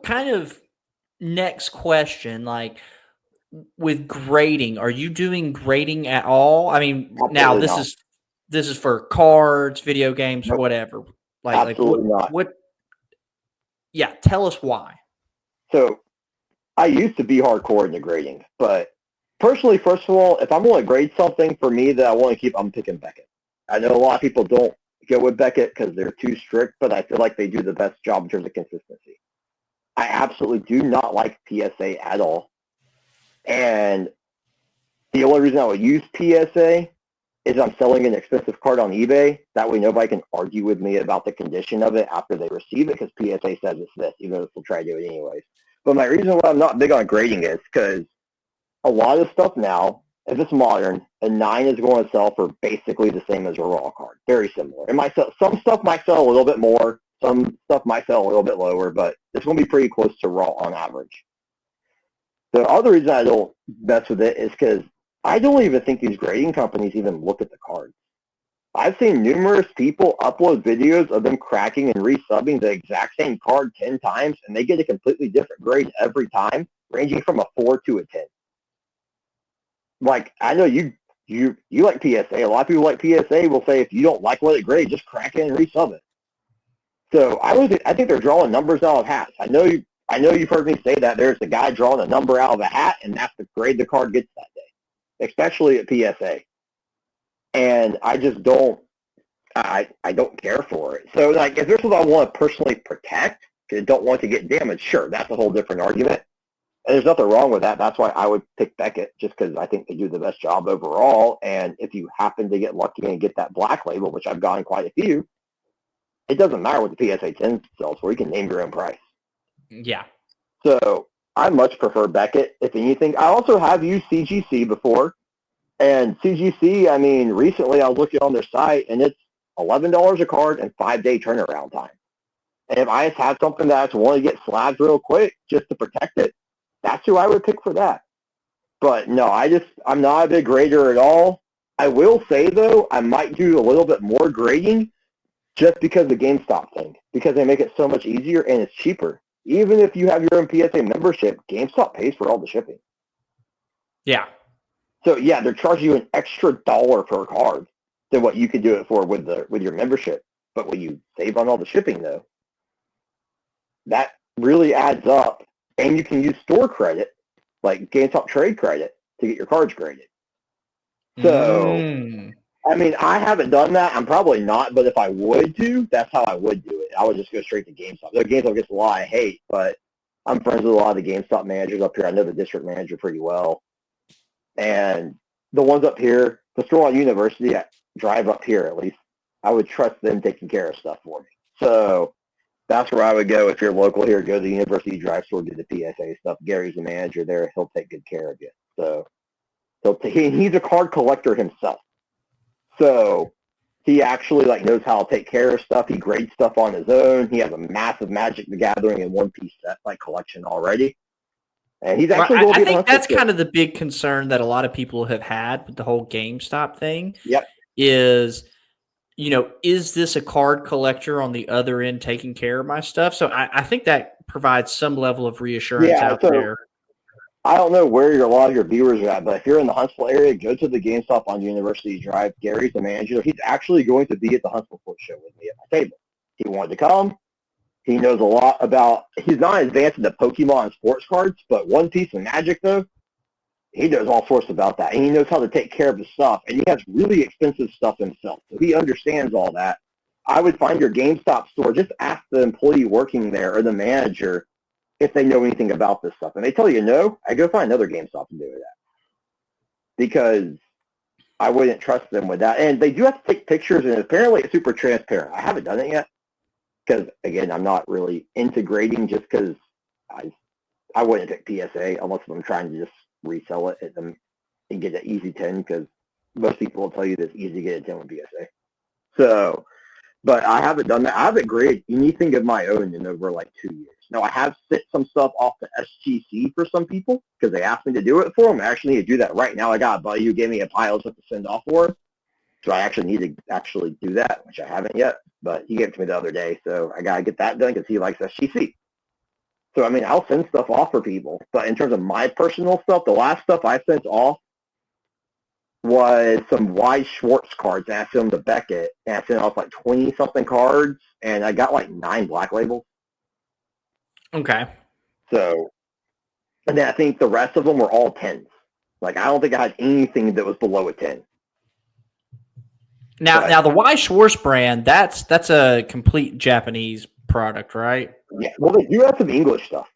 kind of next question, like with grading, are you doing grading at all? I mean, Absolutely now not. this is for cards, video games, Nope. whatever. Absolutely not. What? Yeah, tell us why. So I used to be hardcore into grading, but personally, first of all, if I'm going to grade something for me that I want to keep, I'm picking Beckett. I know a lot of people don't go with Beckett because they're too strict, but I feel like they do the best job in terms of consistency. I absolutely do not like PSA at all. And the only reason I would use PSA is I'm selling an expensive card on eBay. That way nobody can argue with me about the condition of it after they receive it because PSA says it's this, even if they'll try to do it anyways. But my reason why I'm not big on grading is because a lot of stuff now, if it's modern, a 9 is going to sell for basically the same as a raw card. Very similar. It might sell, some stuff might sell a little bit more. Some stuff might sell a little bit lower, but it's going to be pretty close to raw on average. The other reason I don't mess with it is because I don't even think these grading companies even look at the cards. I've seen numerous people upload videos of them cracking and resubbing the exact same card 10 times, and they get a completely different grade every time, ranging from a 4 to a 10. Like, I know you like PSA. A lot of people like PSA will say if you don't like what it grades, just crack it and resub it. So I think they're drawing numbers out of hats. I know you've heard me say that there's a guy drawing a number out of a hat, and that's the grade the card gets that day, especially at PSA. And I just don't, I don't care for it. So, like, if this is what I want to personally protect, because I don't want to get damaged, sure, that's a whole different argument. And there's nothing wrong with that. That's why I would pick Beckett, just because I think they do the best job overall. And if you happen to get lucky and get that black label, which I've gotten quite a few, it doesn't matter what the PSA 10 sells for. You can name your own price. Yeah. So I much prefer Beckett, if anything. I also have used CGC before. And CGC, I mean, recently I was looking on their site, and it's $11 a card and 5-day turnaround time. And if I just have something that I just want to get slabbed real quick just to protect it, that's who I would pick for that. But no, I'm not a big grader at all. I will say, though, I might do a little bit more grading just because of the GameStop thing, because they make it so much easier and it's cheaper. Even if you have your own PSA membership, GameStop pays for all the shipping. Yeah. So yeah, they're charging you an extra $1 per card than what you could do it for with your membership. But when you save on all the shipping, though, that really adds up. And you can use store credit, like GameStop trade credit, to get your cards graded. So, I mean, I haven't done that. I'm probably not, but if I would do, that's how I would do it. I would just go straight to GameStop. The GameStop gets a lot I hate, but I'm friends with a lot of the GameStop managers up here. I know the district manager pretty well. And the ones up here, the store on University, I drive up here at least, I would trust them taking care of stuff for me. So that's where I would go if you're local here. Go to the University Drive Store, do the PSA stuff. Gary's the manager there. He'll take good care of you. So he's a card collector himself. So he actually knows how to take care of stuff. He grades stuff on his own. He has a massive Magic the Gathering and One Piece set collection already. And he's actually I think that's kind of the big concern that a lot of people have had with the whole GameStop thing. Yep. Is is this a card collector on the other end taking care of my stuff? So I think that provide some level of reassurance out so there. I don't know where a lot of your viewers are at, but if you're in the Huntsville area, go to the GameStop on University Drive. Gary's the manager. He's actually going to be at the Huntsville Sports Show with me at my table. He wanted to come. He knows a lot about, he's not advanced into Pokemon and sports cards, but One Piece and Magic, though, he knows all sorts about that. And he knows how to take care of his stuff. And he has really expensive stuff himself. So he understands all that. I would find your GameStop store, just ask the employee working there or the manager if they know anything about this stuff. And they tell you no, I go find another GameStop to do that. Because I wouldn't trust them with that. And they do have to take pictures, and apparently it's super transparent. I haven't done it yet. Because, again, I'm not really integrating just because I wouldn't pick PSA unless I'm trying to just resell it at them and get an easy 10 because most people will tell you that it's easy to get a 10 with PSA. So, but I haven't done that. I haven't graded anything of my own in over like 2 years. Now, I have sent some stuff off to SGC for some people because they asked me to do it for them. I actually need to do that right now. I got a buddy who gave me a pile of stuff to send off for. So I actually need to actually do that, which I haven't yet. But he gave it to me the other day, so I got to get that done because he likes SGC. So, I mean, I'll send stuff off for people. But in terms of my personal stuff, the last stuff I sent off was some Wise Schwartz cards. And I sent them to Beckett, and I sent off like 20-something cards, and I got like 9 black labels. Okay. So, and then I think the rest of them were all 10s. Like, I don't think I had anything that was below a 10. Now the Y Schwartz brand, that's a complete Japanese product, right? Yeah. Well, they do have some English stuff.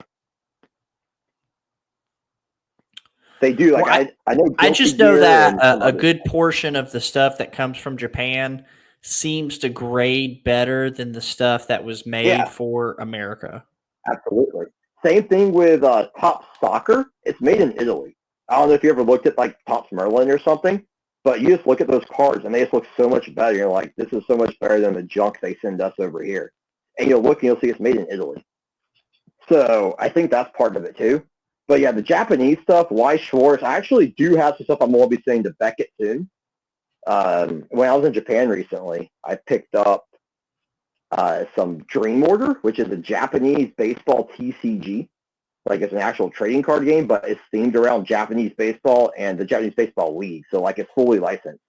They do. Like, well, I know. I just know that a good portion of the stuff that comes from Japan seems to grade better than the stuff that was made for America. Absolutely. Same thing with Top Soccer. It's made in Italy. I don't know if you ever looked at like Topps Merlin or something, but you just look at those cards and they just look so much better. You're like, this is so much better than the junk they send us over here. And you'll look and you'll see it's made in Italy. So I think that's part of it too. But yeah, the Japanese stuff, Wise Schwartz, I actually do have some stuff I'm going to be saying to Beckett soon. When I was in Japan recently, I picked up some Dream Order, which is a Japanese baseball TCG. Like, it's an actual trading card game, but it's themed around Japanese baseball and the Japanese Baseball League. So, like, it's fully licensed.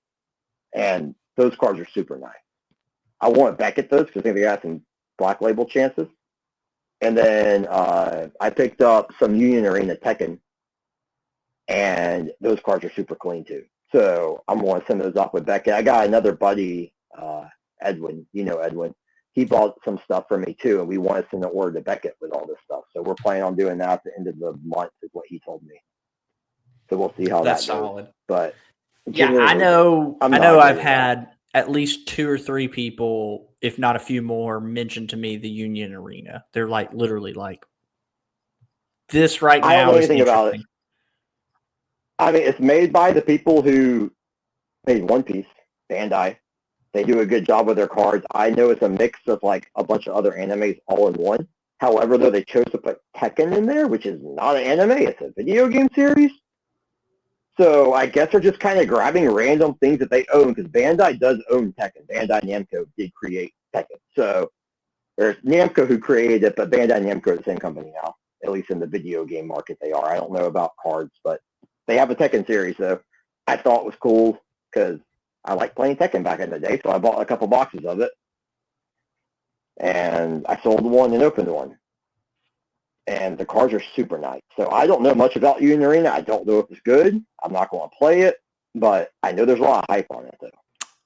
And those cards are super nice. I want Beckett those because I think they got some black label chances. And then I picked up some Union Arena Tekken, and those cards are super clean too. So I'm going to send those off with Beckett. I got another buddy, Edwin. You know Edwin. He bought some stuff for me too, and we want to send an order to Beckett with all this stuff. So we're planning on doing that at the end of the month is what he told me. So we'll see how That's that goes. solid. But yeah, I know I've had at least 2 or 3 people, if not a few more, mention to me the Union Arena. They're like literally like, this right now. I don't know anything about it. I mean, it's made by the people who made One Piece, Bandai. They do a good job with their cards. I know it's a mix of like a bunch of other animes all in one. However, though, they chose to put Tekken in there, which is not an anime. It's a video game series. So I guess they're just kind of grabbing random things that they own because Bandai does own Tekken. Bandai Namco did create Tekken. So there's Namco who created it, but Bandai Namco is the same company now, at least in the video game market they are. I don't know about cards, but they have a Tekken series, so I thought it was cool because I liked playing Tekken back in the day, so I bought a couple boxes of it. And I sold one and opened one. And the cards are super nice. So I don't know much about Union Arena. I don't know if it's good. I'm not going to play it, but I know there's a lot of hype on it, though.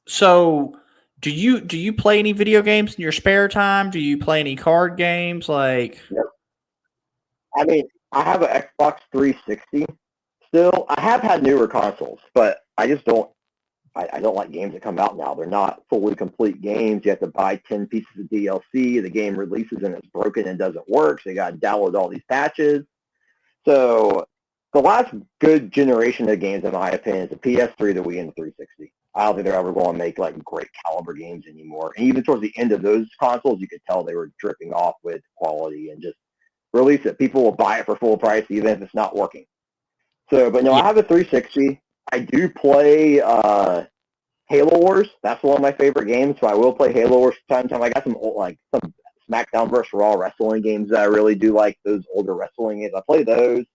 So do you play any video games in your spare time? Do you play any card games? Like, no. I mean, I have an Xbox 360 still. I have had newer consoles, but I just don't. I don't like games that come out now. They're not fully complete games. You have to buy 10 pieces of DLC. The game releases and it's broken and doesn't work. So you got to download all these patches. So the last good generation of games, in my opinion, is the PS3, the Wii, and the 360. I don't think they're ever going to make like great caliber games anymore. And even towards the end of those consoles, you could tell they were dripping off with quality and just release it. People will buy it for full price even if it's not working. So, but no, I have a 360. I do play Halo Wars. That's one of my favorite games, so I will play Halo Wars from time to time. I got some old, like some SmackDown vs. Raw wrestling games that I really do like, those older wrestling games. I play those.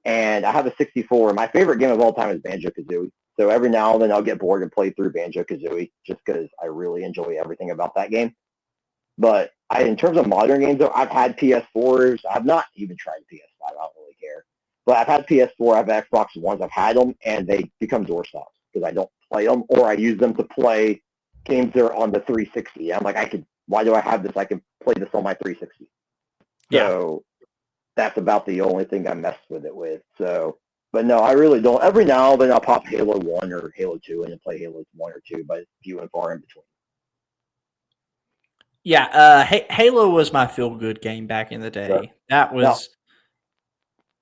And I have a 64. My favorite game of all time is Banjo-Kazooie. So every now and then I'll get bored and play through Banjo-Kazooie just because I really enjoy everything about that game. But in terms of modern games, though, I've had PS4s. I've not even tried PS5. I don't really care. But I've had PS4. I've had Xbox Ones. I've had them, and they become doorstops because I don't play them, or I use them to play games that are on the 360. I'm like, why do I have this? I can play this on my 360. Yeah. So that's about the only thing I messed with it with. So, but no, I really don't. Every now and then I'll pop Halo 1 or Halo 2 and then play Halo 1 or 2, but few and far in between. Yeah, Halo was my feel-good game back in the day. So, That now, was,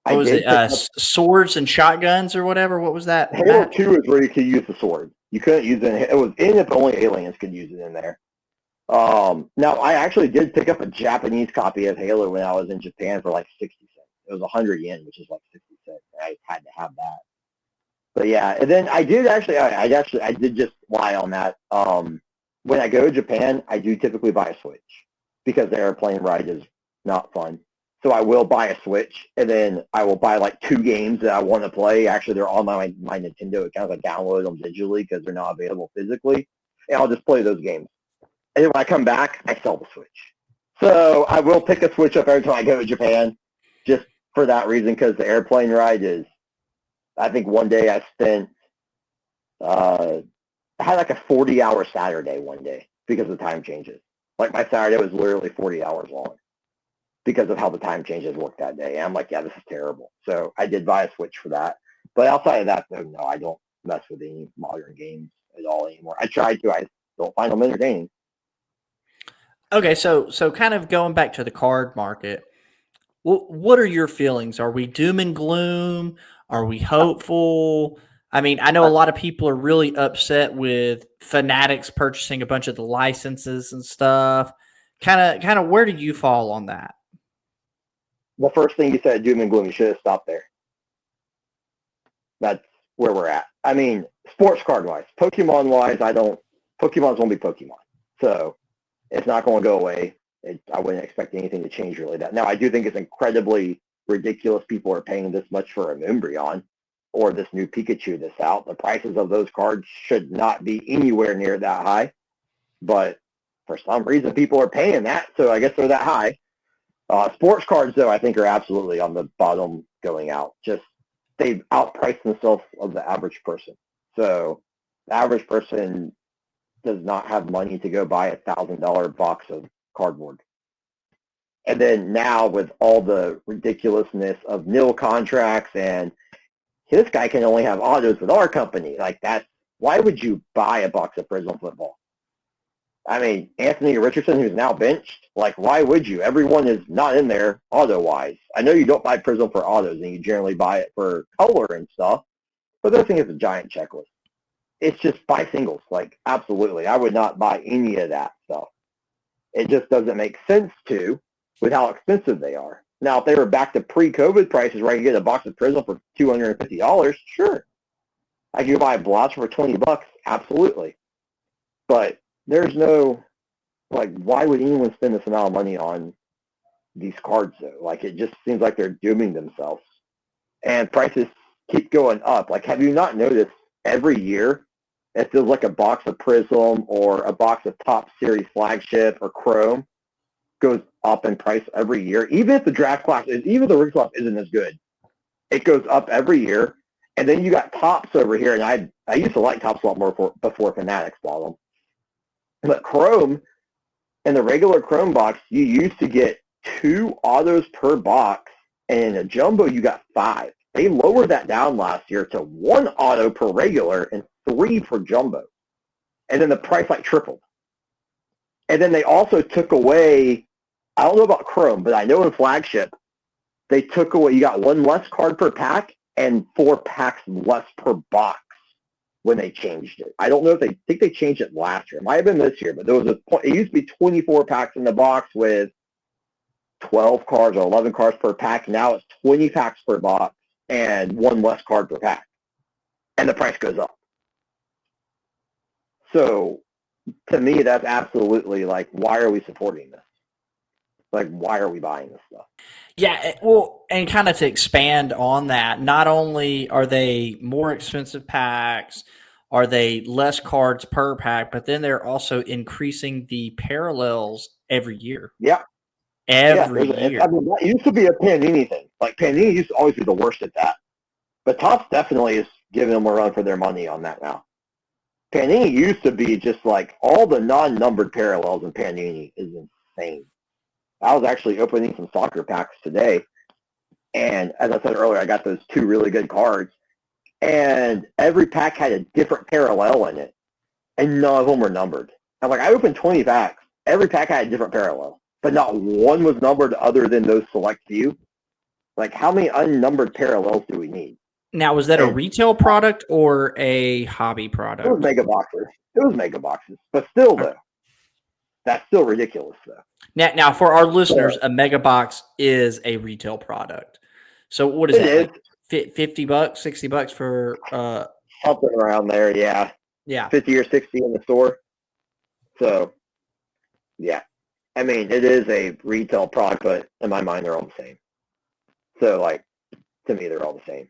I what was did it, pick up swords and shotguns or whatever? What was that, Halo Matt? 2 is where you could use the sword. You couldn't use it. It was in if only aliens could use it in there. Now, I actually did pick up a Japanese copy of Halo when I was in Japan for like 60 cents. It was 100 yen, which is like 60 cents. I had to have that. But yeah, and then I did actually, I did just lie on that. When I go to Japan, I do typically buy a Switch because the airplane ride is not fun. So I will buy a Switch, and then I will buy like 2 games that I want to play. Actually, they're on my Nintendo account. I download them digitally because they're not available physically, and I'll just play those games. And then when I come back, I sell the Switch. So I will pick a Switch up every time I go to Japan, just for that reason, because the airplane ride is. I think one day I spent. I had like a 40-hour Saturday one day because the time changes. Like my Saturday was literally 40 hours long because of how the time changes work that day. And I'm like, yeah, this is terrible. So I did buy a Switch for that. But outside of that, though, no, I don't mess with any modern games at all anymore. I tried to. I don't find them entertaining. Okay, so kind of going back to the card market, what are your feelings? Are we doom and gloom? Are we hopeful? I mean, I know a lot of people are really upset with Fanatics purchasing a bunch of the licenses and stuff. Kind of, where do you fall on that? The first thing you said, doom and gloom, you should have stopped there. That's where we're at. I mean, sports card wise, Pokemon wise, Pokemon's gonna be Pokemon. So it's not going to go away. I wouldn't expect anything to change really that. Now, I do think it's incredibly ridiculous people are paying this much for a Umbreon or this new Pikachu that's out. The prices of those cards should not be anywhere near that high. But for some reason, people are paying that, so I guess they're that high. Sports cards, though, I think are absolutely on the bottom going out. Just they've outpriced themselves of the average person. So the average person does not have money to go buy $1,000 box of cardboard. And then now with all the ridiculousness of nil contracts and this guy can only have autos with our company, like that, why would you buy a box of Prism football? I mean, Anthony Richardson, who's now benched, like, why would you? Everyone is not in there auto-wise. I know you don't buy Prism for autos, and you generally buy it for color and stuff, but this thing is a giant checklist. It's just buy singles. Like, absolutely. I would not buy any of that stuff. It just doesn't make sense with how expensive they are. Now, if they were back to pre-COVID prices where I could get a box of Prism for $250, sure. I could buy a Blotch for $20, absolutely. But there's no, like, why would anyone spend this amount of money on these cards, though? Like, it just seems like they're dooming themselves. And prices keep going up. Like, have you not noticed every year it feels like a box of Prism or a box of Top Series Flagship or Chrome goes up in price every year? Even if the draft class even the rookie class isn't as good, it goes up every year. And then you got Tops over here, and I used to like Tops a lot more before Fanatics bought them. But Chrome, in the regular Chrome box, you used to get 2 autos per box, and in a jumbo you got 5. They lowered that down last year to 1 auto per regular and 3 per jumbo. And then the price like tripled. And then they also took away, I don't know about Chrome, but I know in Flagship, they took away, you got 1 less card per pack and 4 packs less per box when they changed it. I don't know if I think they changed it last year. It might have been this year, but there was it used to be 24 packs in the box with 12 cards or 11 cards per pack. Now it's 20 packs per box and 1 less card per pack. And the price goes up. So to me, that's absolutely like, why are we supporting this? Like, why are we buying this stuff? Yeah, well, and kind of to expand on that, not only are they more expensive packs, are they less cards per pack, but then they're also increasing the parallels every year. Yeah. Yeah, Every year. I mean, that used to be a Panini thing. Like, Panini used to always be the worst at that. But Topps definitely is giving them a run for their money on that now. Panini used to be just like all the non-numbered parallels in Panini is insane. I was actually opening some soccer packs today, and as I said earlier, I got those 2 really good cards, and every pack had a different parallel in it, and none of them were numbered. I'm like, I opened 20 packs. Every pack had a different parallel, but not one was numbered other than those select few. Like, how many unnumbered parallels do we need? Now, was that a And retail product or a hobby it was product? mega boxes. It was mega boxes, but still, though, that's still ridiculous, though. Now, for our listeners, So, a mega box is a retail product. So what is it that, is like $50, $60 for something around there, yeah. yeah. 50 or 60 in the store. So, yeah. I mean, it is a retail product, but in my mind, they're all the same. So, like, to me, they're all the same.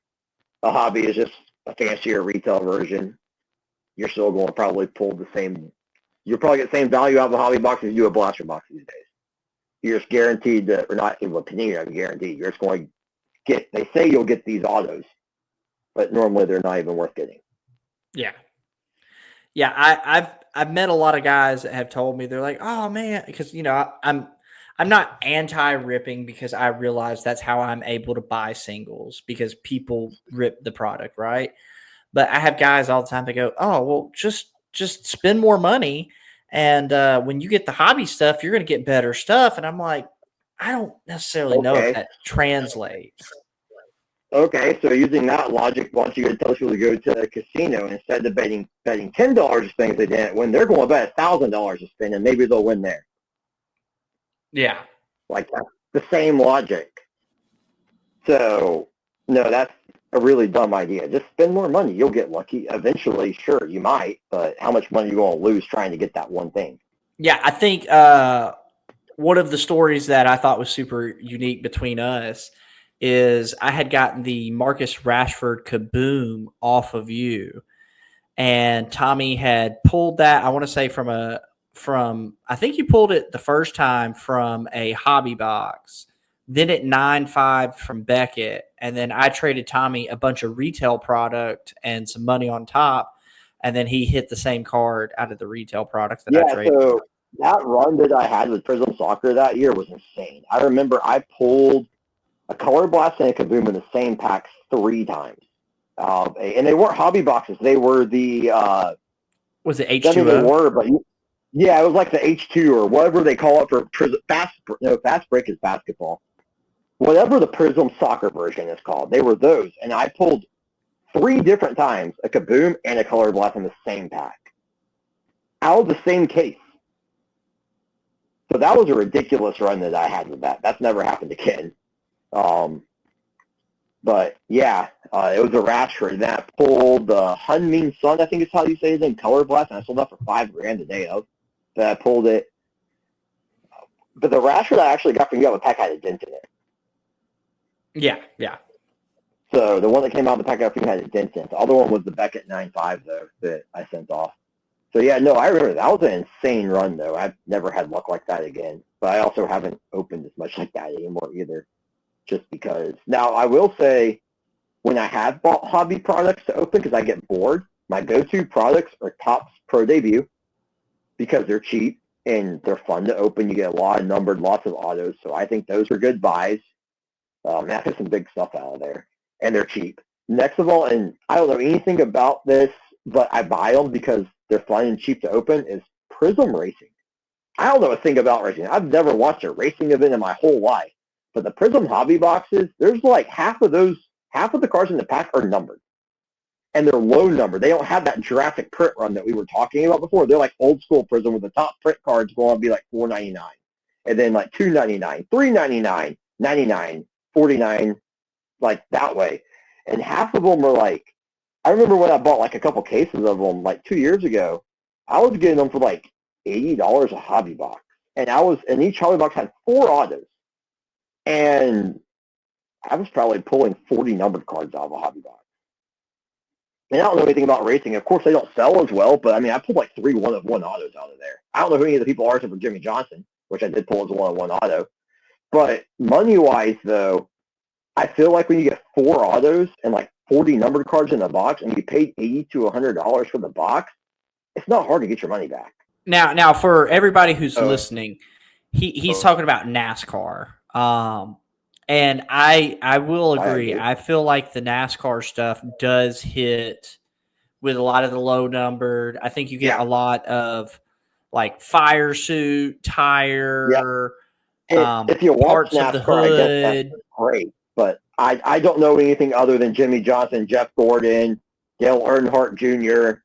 A hobby is just a fancier retail version. You're still going to probably pull the same. You'll probably get the same value out of a hobby box as you do a blaster box these days. You're just guaranteed that, or not even a Panini, I'm guaranteed. You're just going to get. They say you'll get these autos, but normally they're not even worth getting. Yeah. Yeah, I've met a lot of guys that have told me they're like, "Oh man," because I'm not anti-ripping because I realize that's how I'm able to buy singles because people rip the product, right? But I have guys all the time that go, "Oh, well, just spend more money, and when you get the hobby stuff, you're going to get better stuff." And I'm like, I don't necessarily know if Okay. that translates. Okay, so using that logic, why don't you tell people to go to a casino instead of betting $10 to spend if they didn't win, they're going to bet $1,000 to spend, and maybe they'll win there. Yeah. Like that's the same logic. So no, that's a really dumb idea. Just spend more money. You'll get lucky. Eventually, sure, you might, but how much money are you going to lose trying to get that one thing? Yeah, I think one of the stories that I thought was super unique between us is I had gotten the Marcus Rashford Kaboom off of you, and Tommy had pulled that. I want to say from I think you pulled it the first time from a hobby box, then at 9.5 from Beckett, and then I traded Tommy a bunch of retail product and some money on top, and then he hit the same card out of the retail products that I Yeah, traded. so that run that I had with Prism Soccer that year was insane. I remember I pulled a Color Blast and a Kaboom in the same pack 3 times. And they weren't hobby boxes. They were the, Was it I mean, they H2O? were, but yeah, it was like the H2 or whatever they call it for Fast Break is basketball. Whatever the Prism Soccer version is called, they were those. And I pulled 3 different times a Kaboom and a Color Blast in the same pack out of the same case. So that was a ridiculous run that I had with that. That's never happened again. But yeah, it was a Rashford. Then I pulled the Hunmin Sun, I think is how you say it, in Color Blast, and I sold that for $5,000 a day of. Then I pulled it. But the Rashford I actually got from you, the pack had a dent in it. Yeah, yeah. So the one that came out of the pack I got from you had a dent in it. The other one was the Beckett 9.5, though, that I sent off. So yeah, no, I remember that was an insane run, though. I've never had luck like that again. But I also haven't opened as much like that anymore either, just because. Now, I will say, when I have bought hobby products to open because I get bored, my go-to products are Topps Pro Debut because they're cheap and they're fun to open. You get a lot of numbered, lots of autos. So I think those are good buys. I get some big stuff out of there, and they're cheap. Next of all, and I don't know anything about this, but I buy them because they're fun and cheap to open, is Prism Racing. I don't know a thing about racing. I've never watched a racing event in my whole life. But the Prism hobby boxes, there's like half of the cars in the pack are numbered. And they're low numbered. They don't have that Jurassic print run that we were talking about before. They're like old school Prism with the top print cards going to be like $4.99. And then like $2.99, $3.99, $99, $49, like that way. And half of them are like, I remember when I bought like a couple cases of them like 2 years ago, I was getting them for like $80 a hobby box. and each hobby box had 4 autos. And I was probably pulling 40 numbered cards out of a hobby box. And I don't know anything about racing. Of course, they don't sell as well, but I mean, I pulled like 3 one-of-one autos out of there. I don't know who any of the people are except for Jimmy Johnson, which I did pull as a one-of-one auto. But money-wise, though, I feel like when you get 4 autos and like 40 numbered cards in the box, and you paid $80 to $100 for the box, it's not hard to get your money back. Now for everybody who's listening, he's talking about NASCAR. And I will agree. I feel like the NASCAR stuff does hit with a lot of the low numbered. I think you get a lot of like fire suit, tire, if you watch parts NASCAR, of the hood. I guess that's great. But I don't know anything other than Jimmy Johnson, Jeff Gordon, Dale Earnhardt Jr.,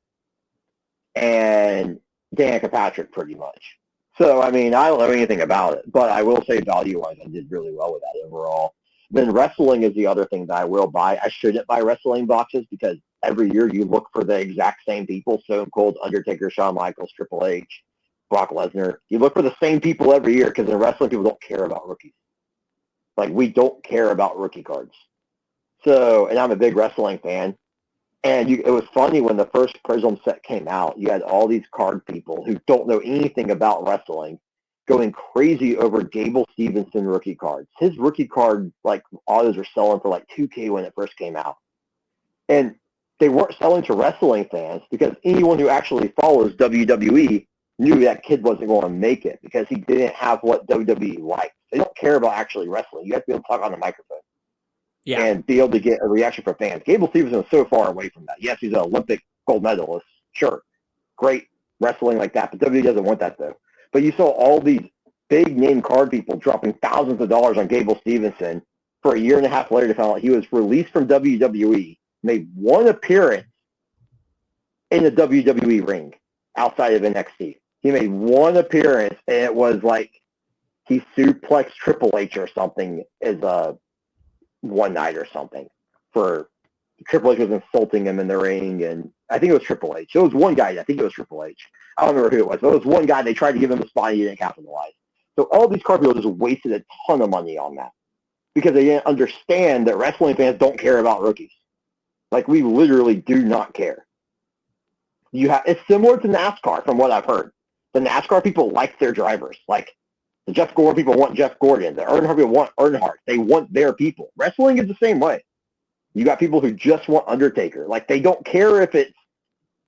and Danica Patrick, pretty much. So, I mean, I don't know anything about it, but I will say value-wise, I did really well with that overall. Then wrestling is the other thing that I will buy. I shouldn't buy wrestling boxes because every year you look for the exact same people, Stone Cold, Undertaker, Shawn Michaels, Triple H, Brock Lesnar. You look for the same people every year because in wrestling, people don't care about rookies. Like, we don't care about rookie cards. So, and I'm a big wrestling fan. And it was funny when the first Prism set came out, you had all these card people who don't know anything about wrestling going crazy over Gable Stevenson rookie cards. His rookie card, like, autos were selling for like $2K when it first came out. And they weren't selling to wrestling fans because anyone who actually follows WWE knew that kid wasn't going to make it because he didn't have what WWE likes. They don't care about actually wrestling. You have to be able to talk on the microphone. Yeah. And be able to get a reaction from fans. Gable Stevenson is so far away from that. Yes, he's an Olympic gold medalist. Sure. Great wrestling like that. But WWE doesn't want that, though. But you saw all these big-name card people dropping thousands of dollars on Gable Stevenson for a year and a half later to find out he was released from WWE, made one appearance in the WWE ring outside of NXT. He made one appearance, and it was like he suplexed Triple H or something as a one night or something for Triple H was insulting him in the ring, and I think it was Triple H. It was one guy. I think it was Triple H. I don't remember who it was, but it was one guy. They tried to give him a spot, and he didn't capitalize. So all these card people just wasted a ton of money on that because they didn't understand that wrestling fans don't care about rookies. Like, we literally do not care. It's similar to NASCAR from what I've heard. The NASCAR people like their drivers. Like, the Jeff Gordon people want Jeff Gordon. The Earnhardt people want Earnhardt. They want their people. Wrestling is the same way. You got people who just want Undertaker. Like, they don't care if it's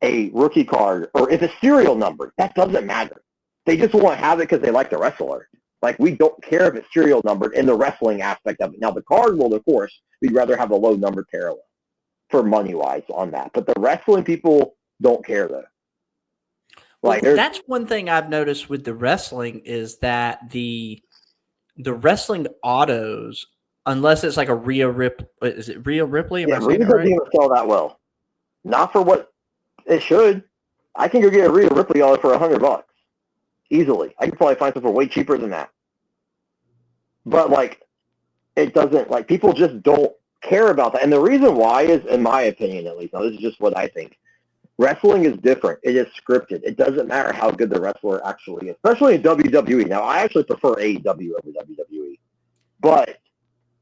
a rookie card or if it's serial numbered. That doesn't matter. They just want to have it because they like the wrestler. Like, we don't care if it's serial numbered in the wrestling aspect of it. Now, the card will, of course, we'd rather have a low numbered parallel for money-wise on that. But the wrestling people don't care, though. Like, that's one thing I've noticed with the wrestling is that the wrestling autos, unless it's like a Rhea Ripley, is it Rhea Ripley? Yeah, Rhea doesn't even sell that well. Not for what it should. I can go get a Rhea Ripley auto for $100 easily. I could probably find something way cheaper than that. But like, it doesn't, like, people just don't care about that. And the reason why is, in my opinion at least, now this is just what I think, wrestling is different. It is scripted. It doesn't matter how good the wrestler actually is, especially in WWE. Now, I actually prefer AEW over WWE. But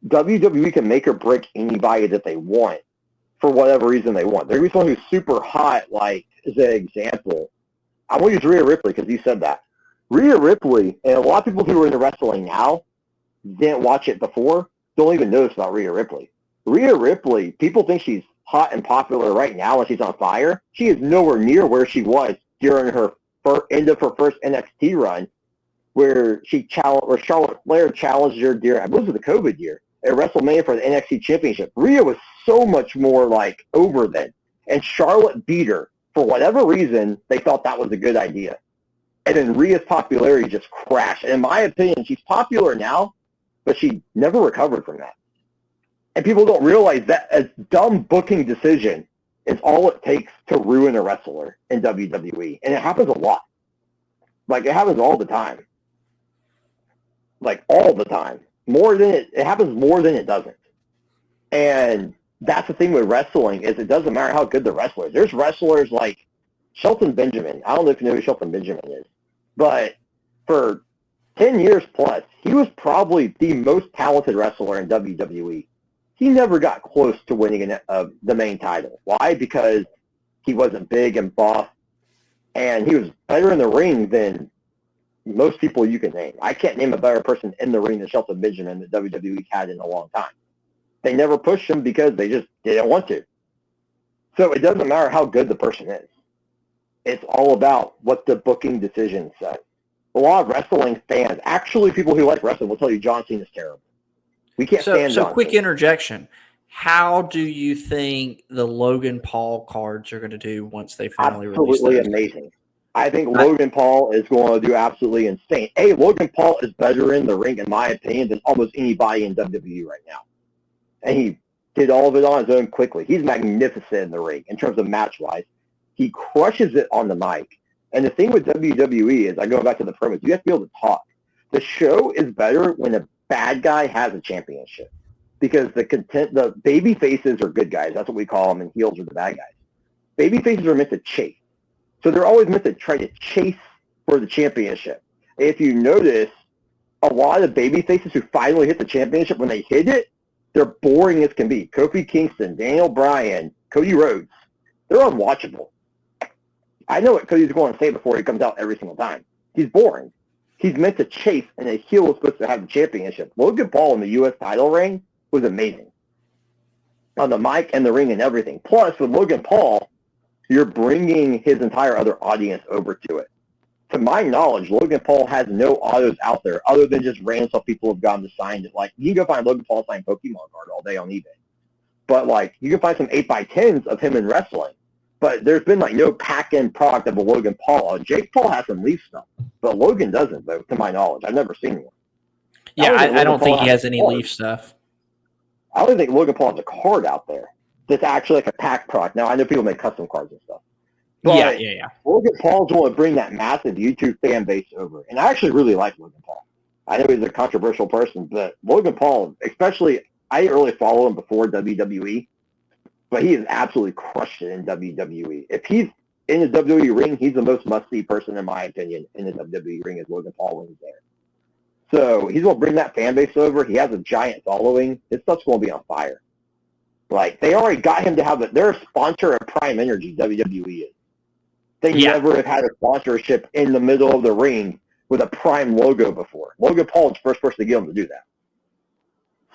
WWE can make or break anybody that they want for whatever reason they want. There could be someone who's super hot, like, as an example. I want to use Rhea Ripley because you said that. Rhea Ripley, and a lot of people who are into wrestling now didn't watch it before, don't even notice about Rhea Ripley. Rhea Ripley, people think she's hot and popular right now and she's on fire. She is nowhere near where she was during her end of her first NXT run, where Charlotte Flair challenged her during, I believe it was the COVID year, at WrestleMania for the NXT Championship. Rhea was so much more like over then, and Charlotte beat her. For whatever reason, they thought that was a good idea. And then Rhea's popularity just crashed. And in my opinion, she's popular now, but she never recovered from that. And people don't realize that a dumb booking decision is all it takes to ruin a wrestler in WWE. And it happens a lot. Like, it happens all the time. Like, all the time. It happens more than it doesn't. And that's the thing with wrestling, is it doesn't matter how good the wrestler is. There's wrestlers like Shelton Benjamin. I don't know if you know who Shelton Benjamin is. But for 10 years plus, he was probably the most talented wrestler in WWE. He never got close to winning the main title. Why? Because he wasn't big and buff, and he was better in the ring than most people you can name. I can't name a better person in the ring than Shelton Benjamin that WWE had in a long time. They never pushed him because they just didn't want to. So it doesn't matter how good the person is. It's all about what the booking decision says. A lot of wrestling fans, actually people who like wrestling, will tell you John Cena's terrible. We can't stand John quick Cena. interjection. How do you think the Logan Paul cards are going to do once they finally release those? Absolutely amazing. I think Logan Paul is going to do absolutely insane. Logan Paul is better in the ring, in my opinion, than almost anybody in WWE right now. And he did all of it on his own quickly. He's magnificent in the ring in terms of match-wise. He crushes it on the mic. And the thing with WWE is, I go back to the promos, you have to be able to talk. The show is better when a bad guy has a championship. Because the baby faces are good guys. That's what we call them, and heels are the bad guys. Baby faces are meant to chase. So they're always meant to try to chase for the championship. If you notice, a lot of baby faces who finally hit the championship, when they hit it, they're boring as can be. Kofi Kingston, Daniel Bryan, Cody Rhodes, they're unwatchable. I know what Cody's going to say before he comes out every single time. He's boring. He's meant to chase, and a heel is supposed to have the championship. Logan Paul in the U.S. title reign was amazing. On the mic and the ring and everything. Plus, with Logan Paul, you're bringing his entire other audience over to it. To my knowledge, Logan Paul has no autos out there other than just random stuff people have gotten to sign it. Like, you can go find Logan Paul signed Pokemon card all day on eBay. But, like, you can find some 8x10s of him in wrestling. But there's been, like, no pack-in product of a Logan Paul. Jake Paul has some Leaf stuff, but Logan doesn't, though, to my knowledge. I've never seen one. Yeah, I don't think he has any Leaf stuff. I don't think Logan Paul has a card out there that's actually like a pack product. Now, I know people make custom cards and stuff. But yeah. Logan Paul's going to bring that massive YouTube fan base over. And I actually really like Logan Paul. I know he's a controversial person, but Logan Paul, especially, I didn't really follow him before WWE, but he has absolutely crushed it in WWE. If he's in the WWE ring, he's the most must-see person, in my opinion, in the WWE ring is Logan Paul when he's there. So he's going to bring that fan base over. He has a giant following. His stuff's going to be on fire. Like, they already got him to have it. They're a sponsor of Prime Energy, WWE is. They never have had a sponsorship in the middle of the ring with a Prime logo before. Logan Paul is the first person to get him to do that.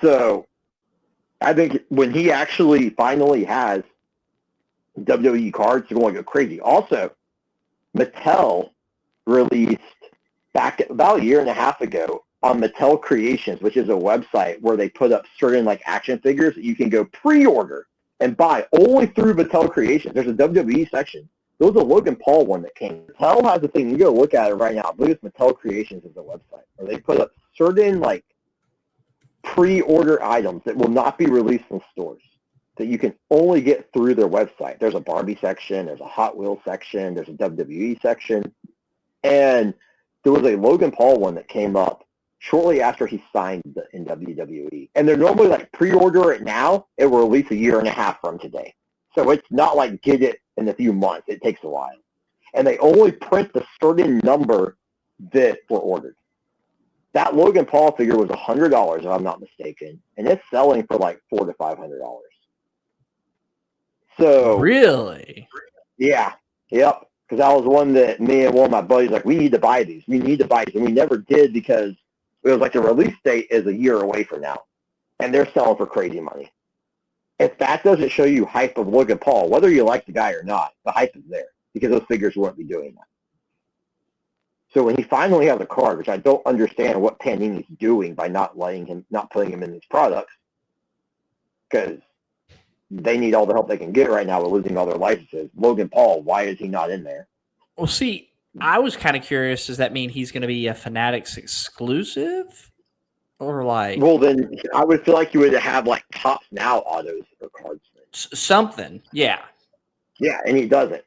So I think when he actually finally has WWE cards, they're going to go crazy. Also, Mattel released back about a year and a half ago on Mattel Creations, which is a website where they put up certain like action figures that you can go pre-order and buy only through Mattel Creations. There's a WWE section. There was a Logan Paul one that came. Mattel has a thing. You go look at it right now. I believe it's Mattel Creations is the website where they put up certain like pre-order items that will not be released in stores that you can only get through their website. There's a Barbie section. There's a Hot Wheels section. There's a WWE section. And there was a Logan Paul one that came up shortly after he signed in WWE. And they're normally like pre-order it now. It will release a year and a half from today. So it's not like get it in a few months. It takes a while. And they only print the certain number that were ordered. That Logan Paul figure was $100, if I'm not mistaken. And it's selling for like $400 to $500. So really? Yeah. Yep. Because that was one that me and one of my buddies like, we need to buy these. We need to buy these. And we never did because it was like the release date is a year away from now. And they're selling for crazy money. If that doesn't show you hype of Logan Paul, whether you like the guy or not, the hype is there because those figures wouldn't be doing that. So when he finally has a card, which I don't understand what Panini's doing by not putting him in these products, because they need all the help they can get right now with losing all their licenses. Logan Paul, why is he not in there? Well, see, I was kind of curious. Does that mean he's going to be a Fanatics exclusive? Or like... Well, then I would feel like you would have like Tops Now autos for cards. Something, yeah. Yeah, and he doesn't.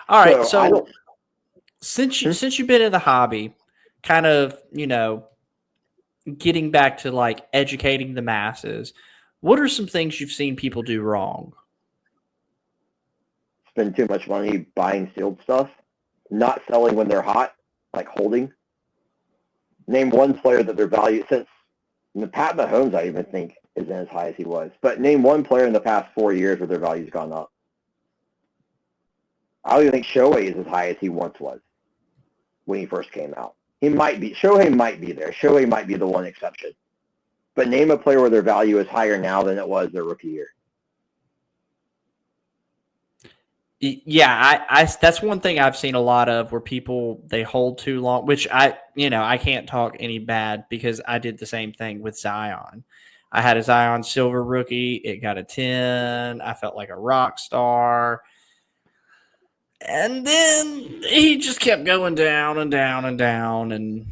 All right, so since you've been in the hobby, kind of, getting back to like educating the masses, what are some things you've seen people do wrong? Spend too much money buying sealed stuff. not selling when they're hot, like holding. Name one player that their value, since Pat Mahomes, I even think, isn't as high as he was. But name one player in the past 4 years where their value's gone up. I don't even think Shohei is as high as he once was when he first came out. Shohei might be there. Shohei might be the one exception. But name a player where their value is higher now than it was their rookie year. Yeah, I that's one thing I've seen a lot of where people they hold too long, which I can't talk any bad because I did the same thing with Zion. I had a Zion silver rookie, it got a 10. I felt like a rock star. And then he just kept going down and down and down, and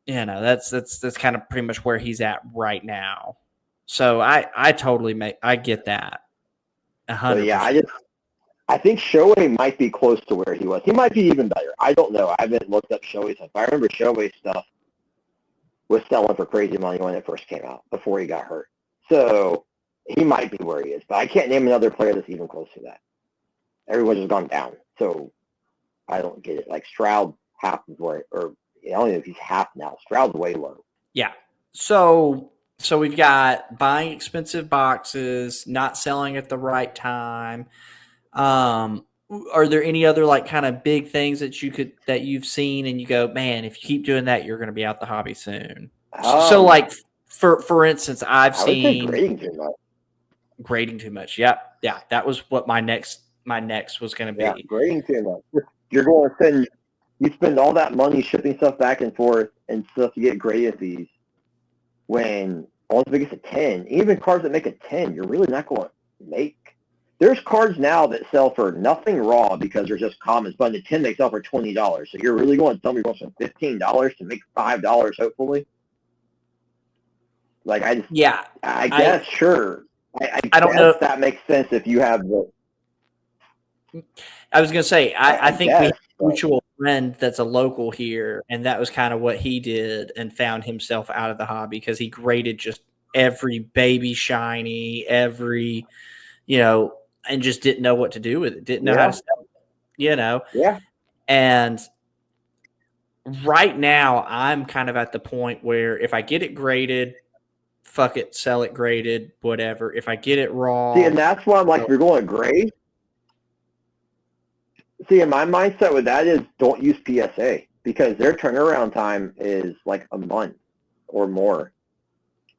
that's kind of pretty much where he's at right now. So I totally I get that 100%. So yeah, I think Shohei might be close to where he was. He might be even better. I don't know. I haven't looked up Shohei stuff. I remember Shohei stuff was selling for crazy money when it first came out before he got hurt. So he might be where he is, but I can't name another player that's even close to that. Everyone's just gone down. So I don't get it. Like Stroud half is where, or I don't know if he's half now. Stroud's way low. Yeah. So we've got buying expensive boxes, not selling at the right time. Are there any other like kind of big things that you've seen and you go, man, if you keep doing that, you're going to be out the hobby soon? So like for instance, I've seen grading too much. Grading too much. Yeah. That was what my next was going to be. Yeah, grading too much. You're going to spend all that money shipping stuff back and forth and stuff to get graded fees. When all the biggest a 10, even cards that make a 10, you're really not going to make. There's cards now that sell for nothing raw because they're just commons, but the 10 they sell for $20. So you're really going to tell me you're going to spend $15 to make $5, hopefully? Like, I guess, sure. I don't know if that makes sense if you have the... I was going to say, I think we have a mutual friend that's a local here, and that was kind of what he did and found himself out of the hobby because he graded just every baby shiny, every, and just didn't know what to do with it, didn't know how to sell it, Yeah. And right now, I'm kind of at the point where if I get it graded, fuck it, sell it graded, whatever. If I get it raw. See, and that's why I'm like, if you're going to grade, see, in my mindset with that is don't use PSA because their turnaround time is like a month or more.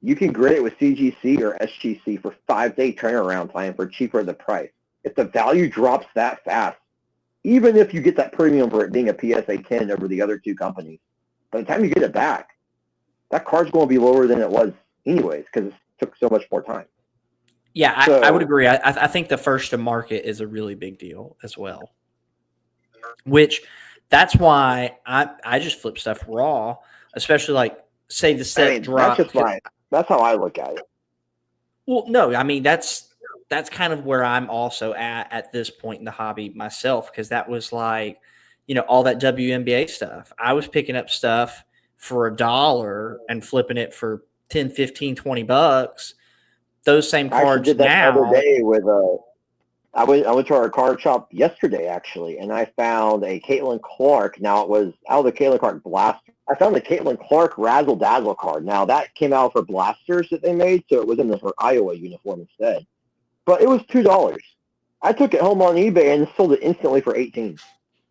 You can grade it with CGC or SGC for 5-day turnaround time for cheaper the price. If the value drops that fast, even if you get that premium for it being a PSA 10 over the other two companies, by the time you get it back, that card's going to be lower than it was anyways because it took so much more time. Yeah, I would agree. I think the first to market is a really big deal as well. Which that's why I just flip stuff raw, especially like say the set drop. That's how I look at it. Well, no, I mean that's kind of where I'm also at this point in the hobby myself because that was like, all that WNBA stuff. I was picking up stuff for $1 and flipping it for 10, 15, $20. Those same cards did that now. The other day with I went to our card shop yesterday, actually, and I found a Caitlin Clark. Now, it was out of the Caitlin Clark Blaster. I found the Caitlin Clark Razzle Dazzle card. Now, that came out for blasters that they made, so it was in her Iowa uniform instead. But it was $2. I took it home on eBay and sold it instantly for $18.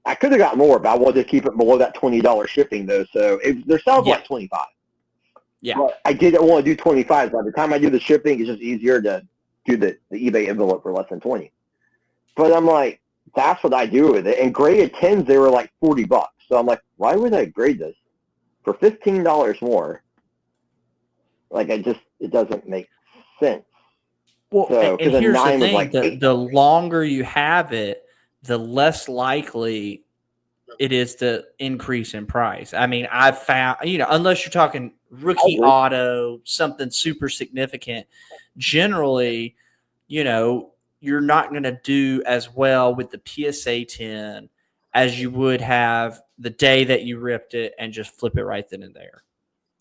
I could have got more, but I wanted to keep it below that $20 shipping, though, so they're selling for like $25. Yeah. But I didn't want to do $25. By the time I do the shipping, it's just easier to do the eBay envelope for less than $20. But I'm like, that's what I do with it. And graded 10s, they were like $40. So I'm like, why would I grade this for $15 more? Like, it doesn't make sense. Well, so, and here's the thing: like the longer you have it, the less likely it is to increase in price. I mean, I've found, unless you're talking rookie auto, something super significant, generally, you're not going to do as well with the PSA 10 as you would have the day that you ripped it and just flip it right then and there.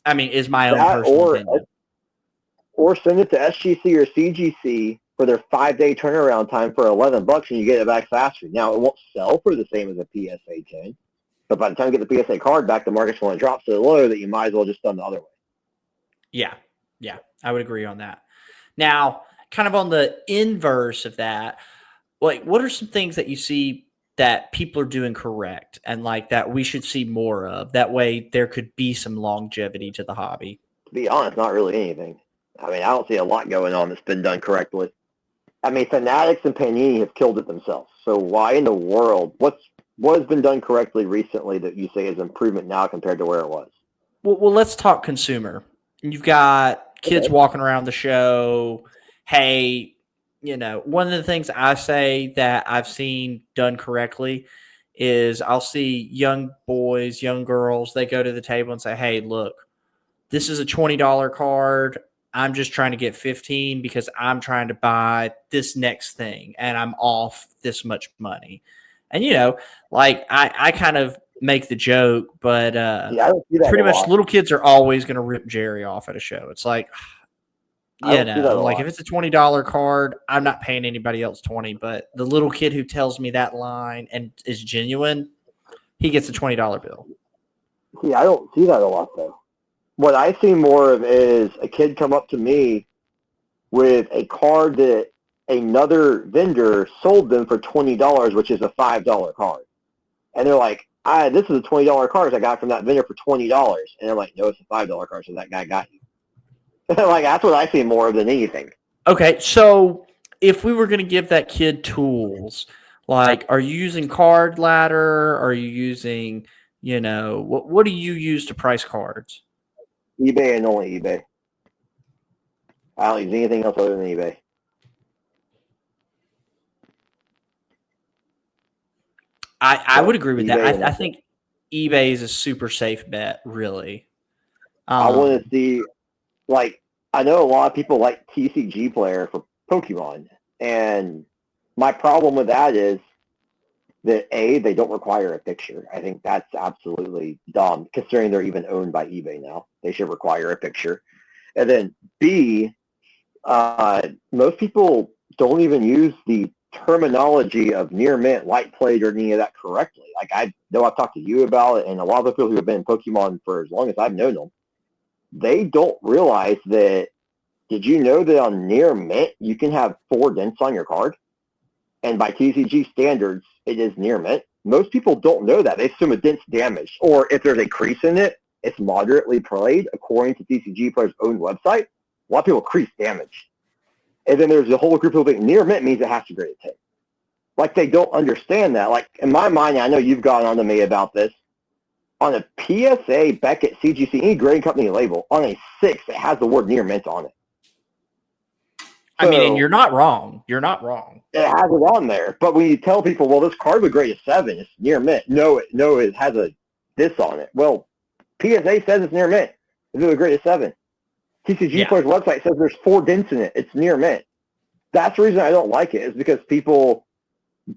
I mean, is my own personal opinion. Or send it to SGC or CGC for their 5-day turnaround time for $11 and you get it back faster. Now, it won't sell for the same as a PSA 10, but by the time you get the PSA card back, the market's going to drop so low that you might as well just done the other way. Yeah, I would agree on that. Now, kind of on the inverse of that, like, what are some things that you see that people are doing correct and like that we should see more of? That way there could be some longevity to the hobby. To be honest, not really anything. I mean, I don't see a lot going on that's been done correctly. I mean, Fanatics and Panini have killed it themselves. So why in the world, what has been done correctly recently that you say is improvement now compared to where it was? Well, let's talk consumer. You've got kids walking around the show. Hey, one of the things I say that I've seen done correctly is I'll see young boys, young girls, they go to the table and say, hey, look, this is a $20 card. I'm just trying to get 15 because I'm trying to buy this next thing and I'm off this much money. And, I kind of make the joke, but I don't see that pretty a much lot. little kids are always going to rip Jerry off at a show. It's like, I don't see that a lot. if it's a $20 card, I'm not paying anybody else 20, but the little kid who tells me that line and is genuine, he gets a $20 bill. See, I don't see that a lot, though. What I see more of is a kid come up to me with a card that another vendor sold them for $20, which is a $5 card. And they're like, this is a $20 card I got from that vendor for $20. And they're like, no, it's a $5 card, so that guy got you. Like, that's what I see more of than anything. Okay, so if we were going to give that kid tools, like, are you using Card Ladder? Are you using, what do you use to price cards? eBay and only eBay. I don't use anything else other than eBay. I would agree with that. I think eBay is a super safe bet, really. I want to see, like, I know a lot of people like TCG Player for Pokemon, and my problem with that is that, A, they don't require a picture. I think that's absolutely dumb, considering they're even owned by eBay now. They should require a picture. And then, B, most people don't even use the terminology of near mint, light plate, or any of that correctly. Like, I know I've talked to you about it, and a lot of the people who have been in Pokemon for as long as I've known them, they don't realize that. Did you know that on near mint, you can have 4 dents on your card? And by TCG standards, it is near mint. Most people don't know that. They assume a dent's damaged. Or if there's a crease in it, it's moderately played, according to TCG Player's own website. A lot of people crease damage. And then there's a whole group of people think near mint means it has to grade a 10. Like, they don't understand that. Like, in my mind, I know you've gone on to me about this. On a PSA, Beckett, CGC, any grading company label, on a 6, it has the word near mint on it. I mean, and you're not wrong. You're not wrong. It has it on there. But when you tell people, well, this card would grade a 7, it's near mint. No, it has this on it. Well, PSA says it's near mint. It would grade a 7. TCG Player's website says there's 4 dents in it. It's near mint. That's the reason I don't like it, is because people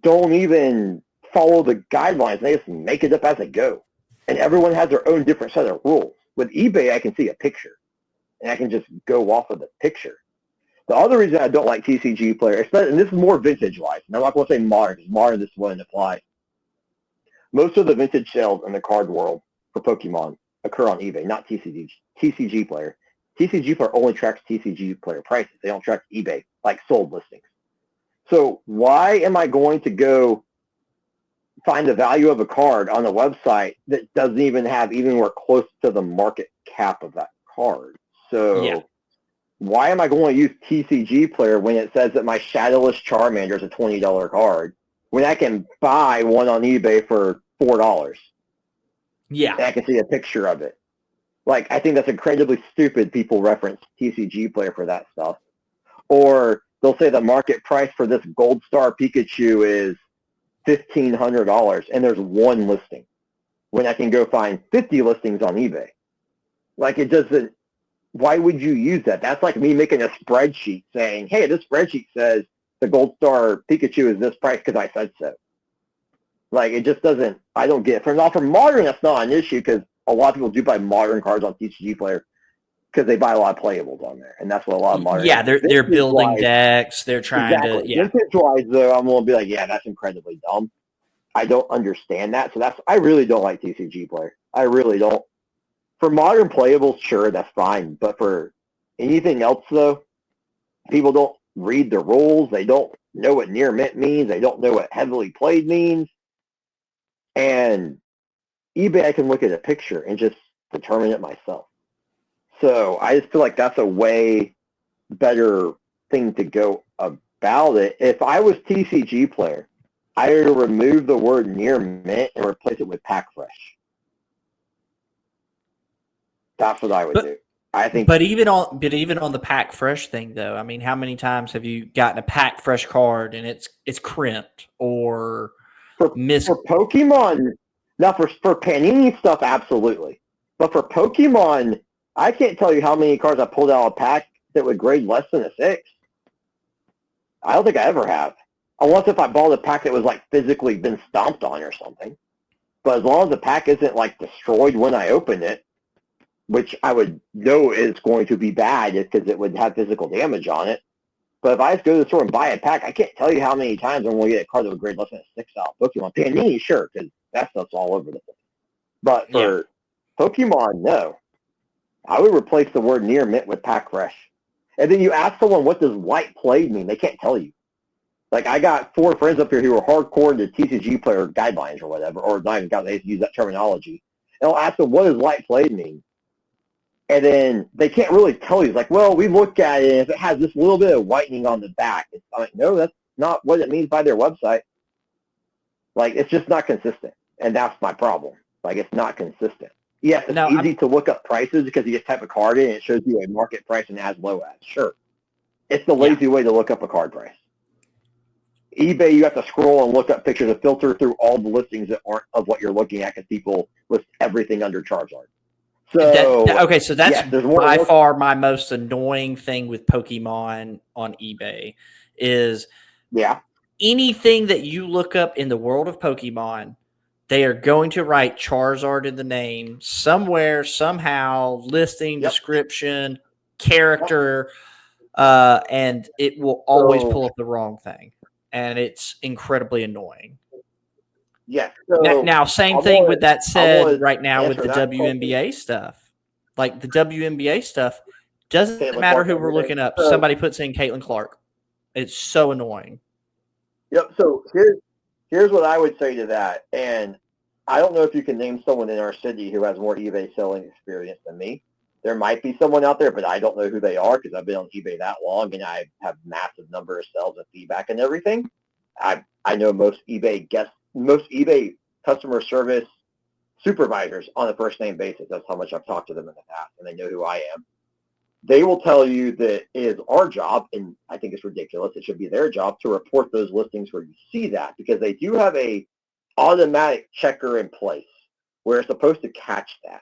don't even follow the guidelines. They just make it up as they go. And everyone has their own different set of rules. With eBay, I can see a picture, and I can just go off of the picture. The other reason I don't like TCG Player, and this is more vintage-wise, and I'm not going to say modern, because modern this wouldn't apply. Most of the vintage sales in the card world for Pokemon occur on eBay, not TCG Player. TCG Player only tracks TCG Player prices. They don't track eBay, like sold listings. So why am I going to go find the value of a card on a website that doesn't even have anywhere close to the market cap of that card? So why am I going to use TCG Player when it says that my Shadowless Charmander is a $20 card when I can buy one on eBay for $4? Yeah. And I can see a picture of it. Like, I think that's incredibly stupid. People reference TCG Player for that stuff. Or they'll say the market price for this Gold Star Pikachu is $1,500, and there's one listing when I can go find 50 listings on eBay. Like, it doesn't, why would you use that? That's like me making a spreadsheet saying, hey, this spreadsheet says the Gold Star Pikachu is this price because I said so. Like, it just doesn't, I don't get it. For modern, that's not an issue because a lot of people do buy modern cards on TCG Player. because they buy a lot of playables on there, and that's what a lot of modern. Yeah, they're building decks. They're trying exactly. to. Yeah. Vintage-wise, though, I'm going to be like, yeah, that's incredibly dumb. I don't understand that. So I really don't like TCG Player. I really don't. For modern playables, sure, that's fine. But for anything else, though, people don't read the rules. They don't know what near mint means. They don't know what heavily played means. And eBay, I can look at a picture and just determine it myself. So I just feel like that's a way better thing to go about it. If I was TCG Player, I would remove the word near mint and replace it with pack fresh. That's what I would do. I think. But even on the pack fresh thing, though, I mean, how many times have you gotten a pack fresh card and it's crimped or for Pokemon? Now for Panini stuff, absolutely. But for Pokemon, I can't tell you how many cards I pulled out of a pack that would grade less than a 6. I don't think I ever have. Unless if I bought a pack that was like physically been stomped on or something. But as long as the pack isn't like destroyed when I open it, which I would know is going to be bad because it would have physical damage on it. But if I just go to the store and buy a pack, I can't tell you how many times I'm going to get a card that would grade less than a 6 out of Pokemon. Panini, sure, because that stuff's all over the place. But for Pokemon, no. I would replace the word near mint with pack fresh. And then you ask someone, what does light played mean? They can't tell you. Like, I got 4 friends up here who are hardcore into TCG Player guidelines or whatever, or not even guidelines, they use that terminology. And I'll ask them, what does light played mean? And then they can't really tell you. It's like, well, we looked at it, and if it has this little bit of whitening on the back, I'm like, no, that's not what it means by their website. Like, it's just not consistent, and that's my problem. Like, it's not consistent. Yes, it's easy to look up prices because you just type a card in, and it shows you a market price and as low as. Sure. It's the lazy way to look up a card price. eBay, you have to scroll and look up pictures and filter through all the listings that aren't of what you're looking at because people list everything under Charizard. So so that's by far my most annoying thing with Pokemon on eBay is anything that you look up in the world of Pokemon, they are going to write Charizard in the name somewhere, somehow, listing, description, character, and it will always pull up the wrong thing. And it's incredibly annoying. Yes. Now, same thing with that said right now with the WNBA stuff. Like the WNBA stuff, doesn't matter who we're looking up. Somebody puts in Caitlin Clark. It's so annoying. Yep. So here's what I would say to that. And I don't know if you can name someone in our city who has more eBay selling experience than me. There might be someone out there, but I don't know who they are because I've been on eBay that long and I have massive number of sales and feedback and everything. I know most eBay customer service supervisors on a first name basis. That's how much I've talked to them in the past, and they know who I am. They will tell you that it is our job, and I think it's ridiculous. It should be their job to report those listings where you see that because they do have a automatic checker in place where it's supposed to catch that.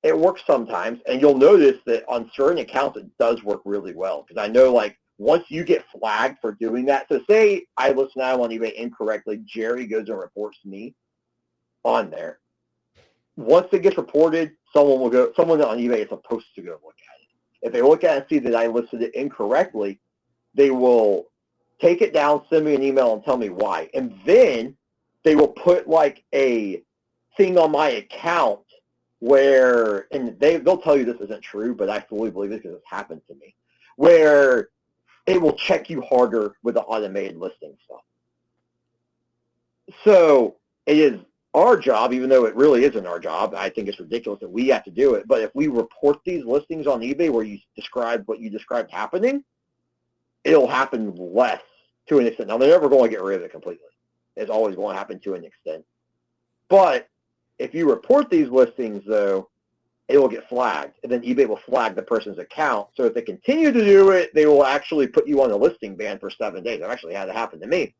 It works sometimes, and you'll notice that on certain accounts it does work really well because I know like once you get flagged for doing that, so say I list now on eBay incorrectly, Jerry goes and reports me on there. Once it gets reported, someone on eBay is supposed to go look at it. If they look at it and see that I listed it incorrectly, they will take it down, send me an email, and tell me why. And then they will put like a thing on my account where, and they'll tell you this isn't true, but I fully believe this because it's happened to me, where it will check you harder with the automated listing stuff. So it is our job, even though it really isn't our job. I think it's ridiculous that we have to do it. But if we report these listings on eBay where you describe what you described happening, it'll happen less to an extent. Now, they're never going to get rid of it completely. It's always going to happen to an extent. But if you report these listings, though, it will get flagged, and then eBay will flag the person's account. So if they continue to do it, they will actually put you on a listing ban for 7 days. I've actually had it happen to me.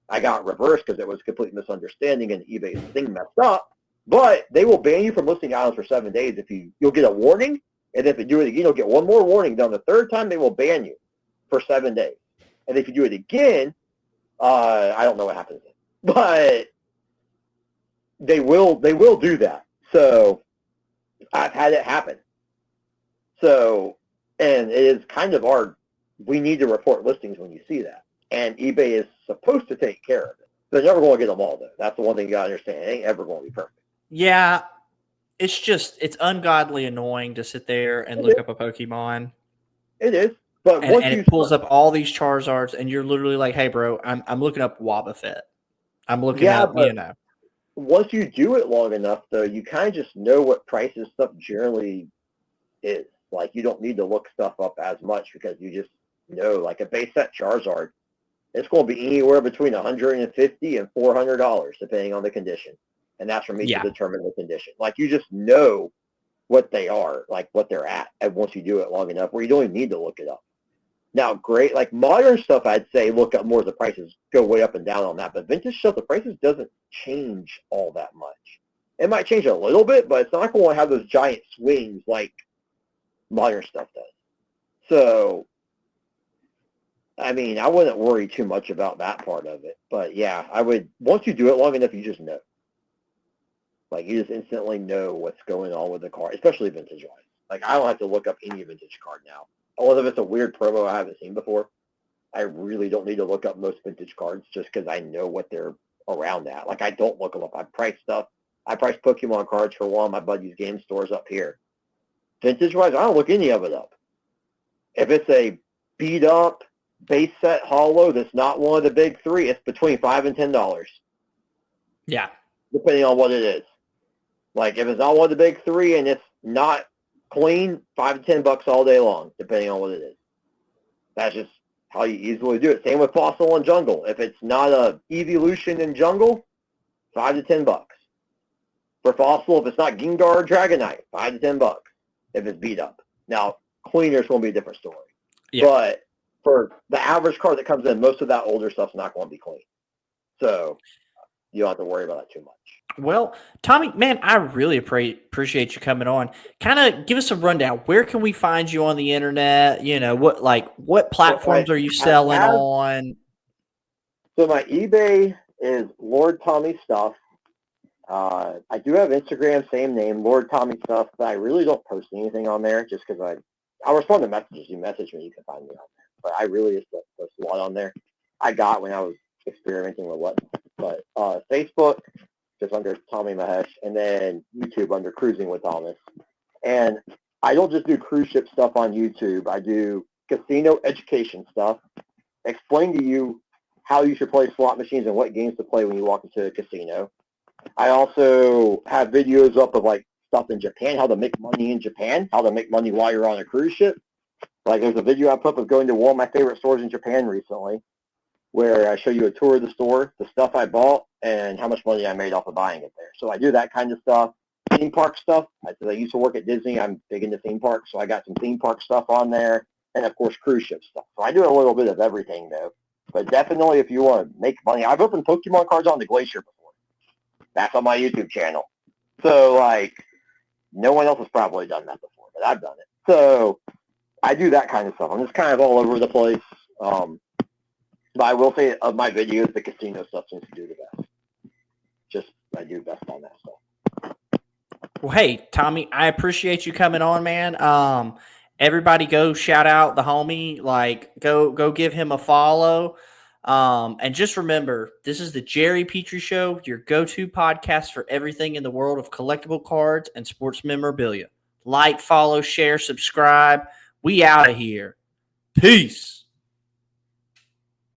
I got reversed because it was a complete misunderstanding and eBay's thing messed up. But they will ban you from listing items for 7 days. You'll get a warning, and if you do it again, you'll get one more warning. Then the third time, they will ban you for 7 days. And if you do it again, I don't know what happens, but they will do that. So I've had it happen. So, and it is kind of we need to report listings when you see that. And eBay is supposed to take care of it. They're never going to get them all, though. That's the one thing you got to understand. It ain't ever going to be perfect. Yeah, it's ungodly annoying to sit there and look up a Pokemon. It is. But and it pulls up all these Charizards, and you're literally like, hey, bro, I'm looking up Wobbuffet. I'm looking up, Once you do it long enough, though, you kind of just know what prices stuff generally is. Like, you don't need to look stuff up as much because you just know, like a base set Charizard, it's going to be anywhere between $150 and $400, depending on the condition. And that's for me to determine the condition. Like, you just know what they are, like what they're at, and once you do it long enough, where you don't even need to look it up. Now, great, like modern stuff, I'd say look up more. The prices go way up and down on that. But vintage stuff, the prices doesn't change all that much. It might change a little bit, but it's not going to have those giant swings like modern stuff does. So, I mean, I wouldn't worry too much about that part of it. But yeah, I would, once you do it long enough, you just know. Like, you just instantly know what's going on with the card, especially vintage-wise. Like, I don't have to look up any vintage card now. Although if it's a weird promo I haven't seen before, I really don't need to look up most vintage cards just because I know what they're around at. Like, I don't look them up. I price stuff. I price Pokemon cards for one of my buddy's game stores up here. Vintage-wise, I don't look any of it up. If it's a beat-up, base set holo that's not one of the big three, it's between $5 and $10. Yeah. Depending on what it is. Like, if it's not one of the big three and it's not clean, $5 to $10 all day long, depending on what it is. That's just how you easily do it. Same with Fossil and Jungle. If it's not a Evolution in Jungle, $5 to $10. For Fossil, if it's not Gengar or Dragonite, $5 to $10 if it's beat up. Now, cleaner's going to be a different story. Yeah. But for the average card that comes in, most of that older stuff's not going to be clean. So you don't have to worry about that too much. Well, Tommy, man, I really appreciate you coming on. Kind of give us a rundown. Where can we find you on the internet? You know, what platforms are you selling on? So my eBay is Lord Tommy Stuff. I do have Instagram, same name, Lord Tommy Stuff, but I really don't post anything on there just because I'll respond to messages. You message me, you can find me on there. But I really just don't post a lot on there. I got when I was experimenting with what. But Facebook, just under Tommy Mahesh, and then YouTube under Cruising with Thomas. And I don't just do cruise ship stuff on YouTube. I do casino education stuff, explain to you how you should play slot machines and what games to play when you walk into a casino. I also have videos up of like stuff in Japan, how to make money in Japan, how to make money while you're on a cruise ship. Like there's a video I put up of going to one of my favorite stores in Japan recently, where I show you a tour of the store, the stuff I bought, and how much money I made off of buying it there. So I do that kind of stuff. Theme park stuff. I used to work at Disney. I'm big into theme parks, so I got some theme park stuff on there. And, of course, cruise ship stuff. So I do a little bit of everything, though. But definitely, if you want to make money, I've opened Pokemon cards on the Glacier before. That's on my YouTube channel. So, like, no one else has probably done that before, but I've done it. So I do that kind of stuff. I'm just kind of all over the place. But I will say of my videos, the casino stuff seems to do the best. Just, I do best on that stuff. Well, hey, Tommy, I appreciate you coming on, man. Everybody go shout out the homie. Like, go give him a follow. And just remember, this is the Jerry Pitre Show, your go-to podcast for everything in the world of collectible cards and sports memorabilia. Like, follow, share, subscribe. We out of here. Peace.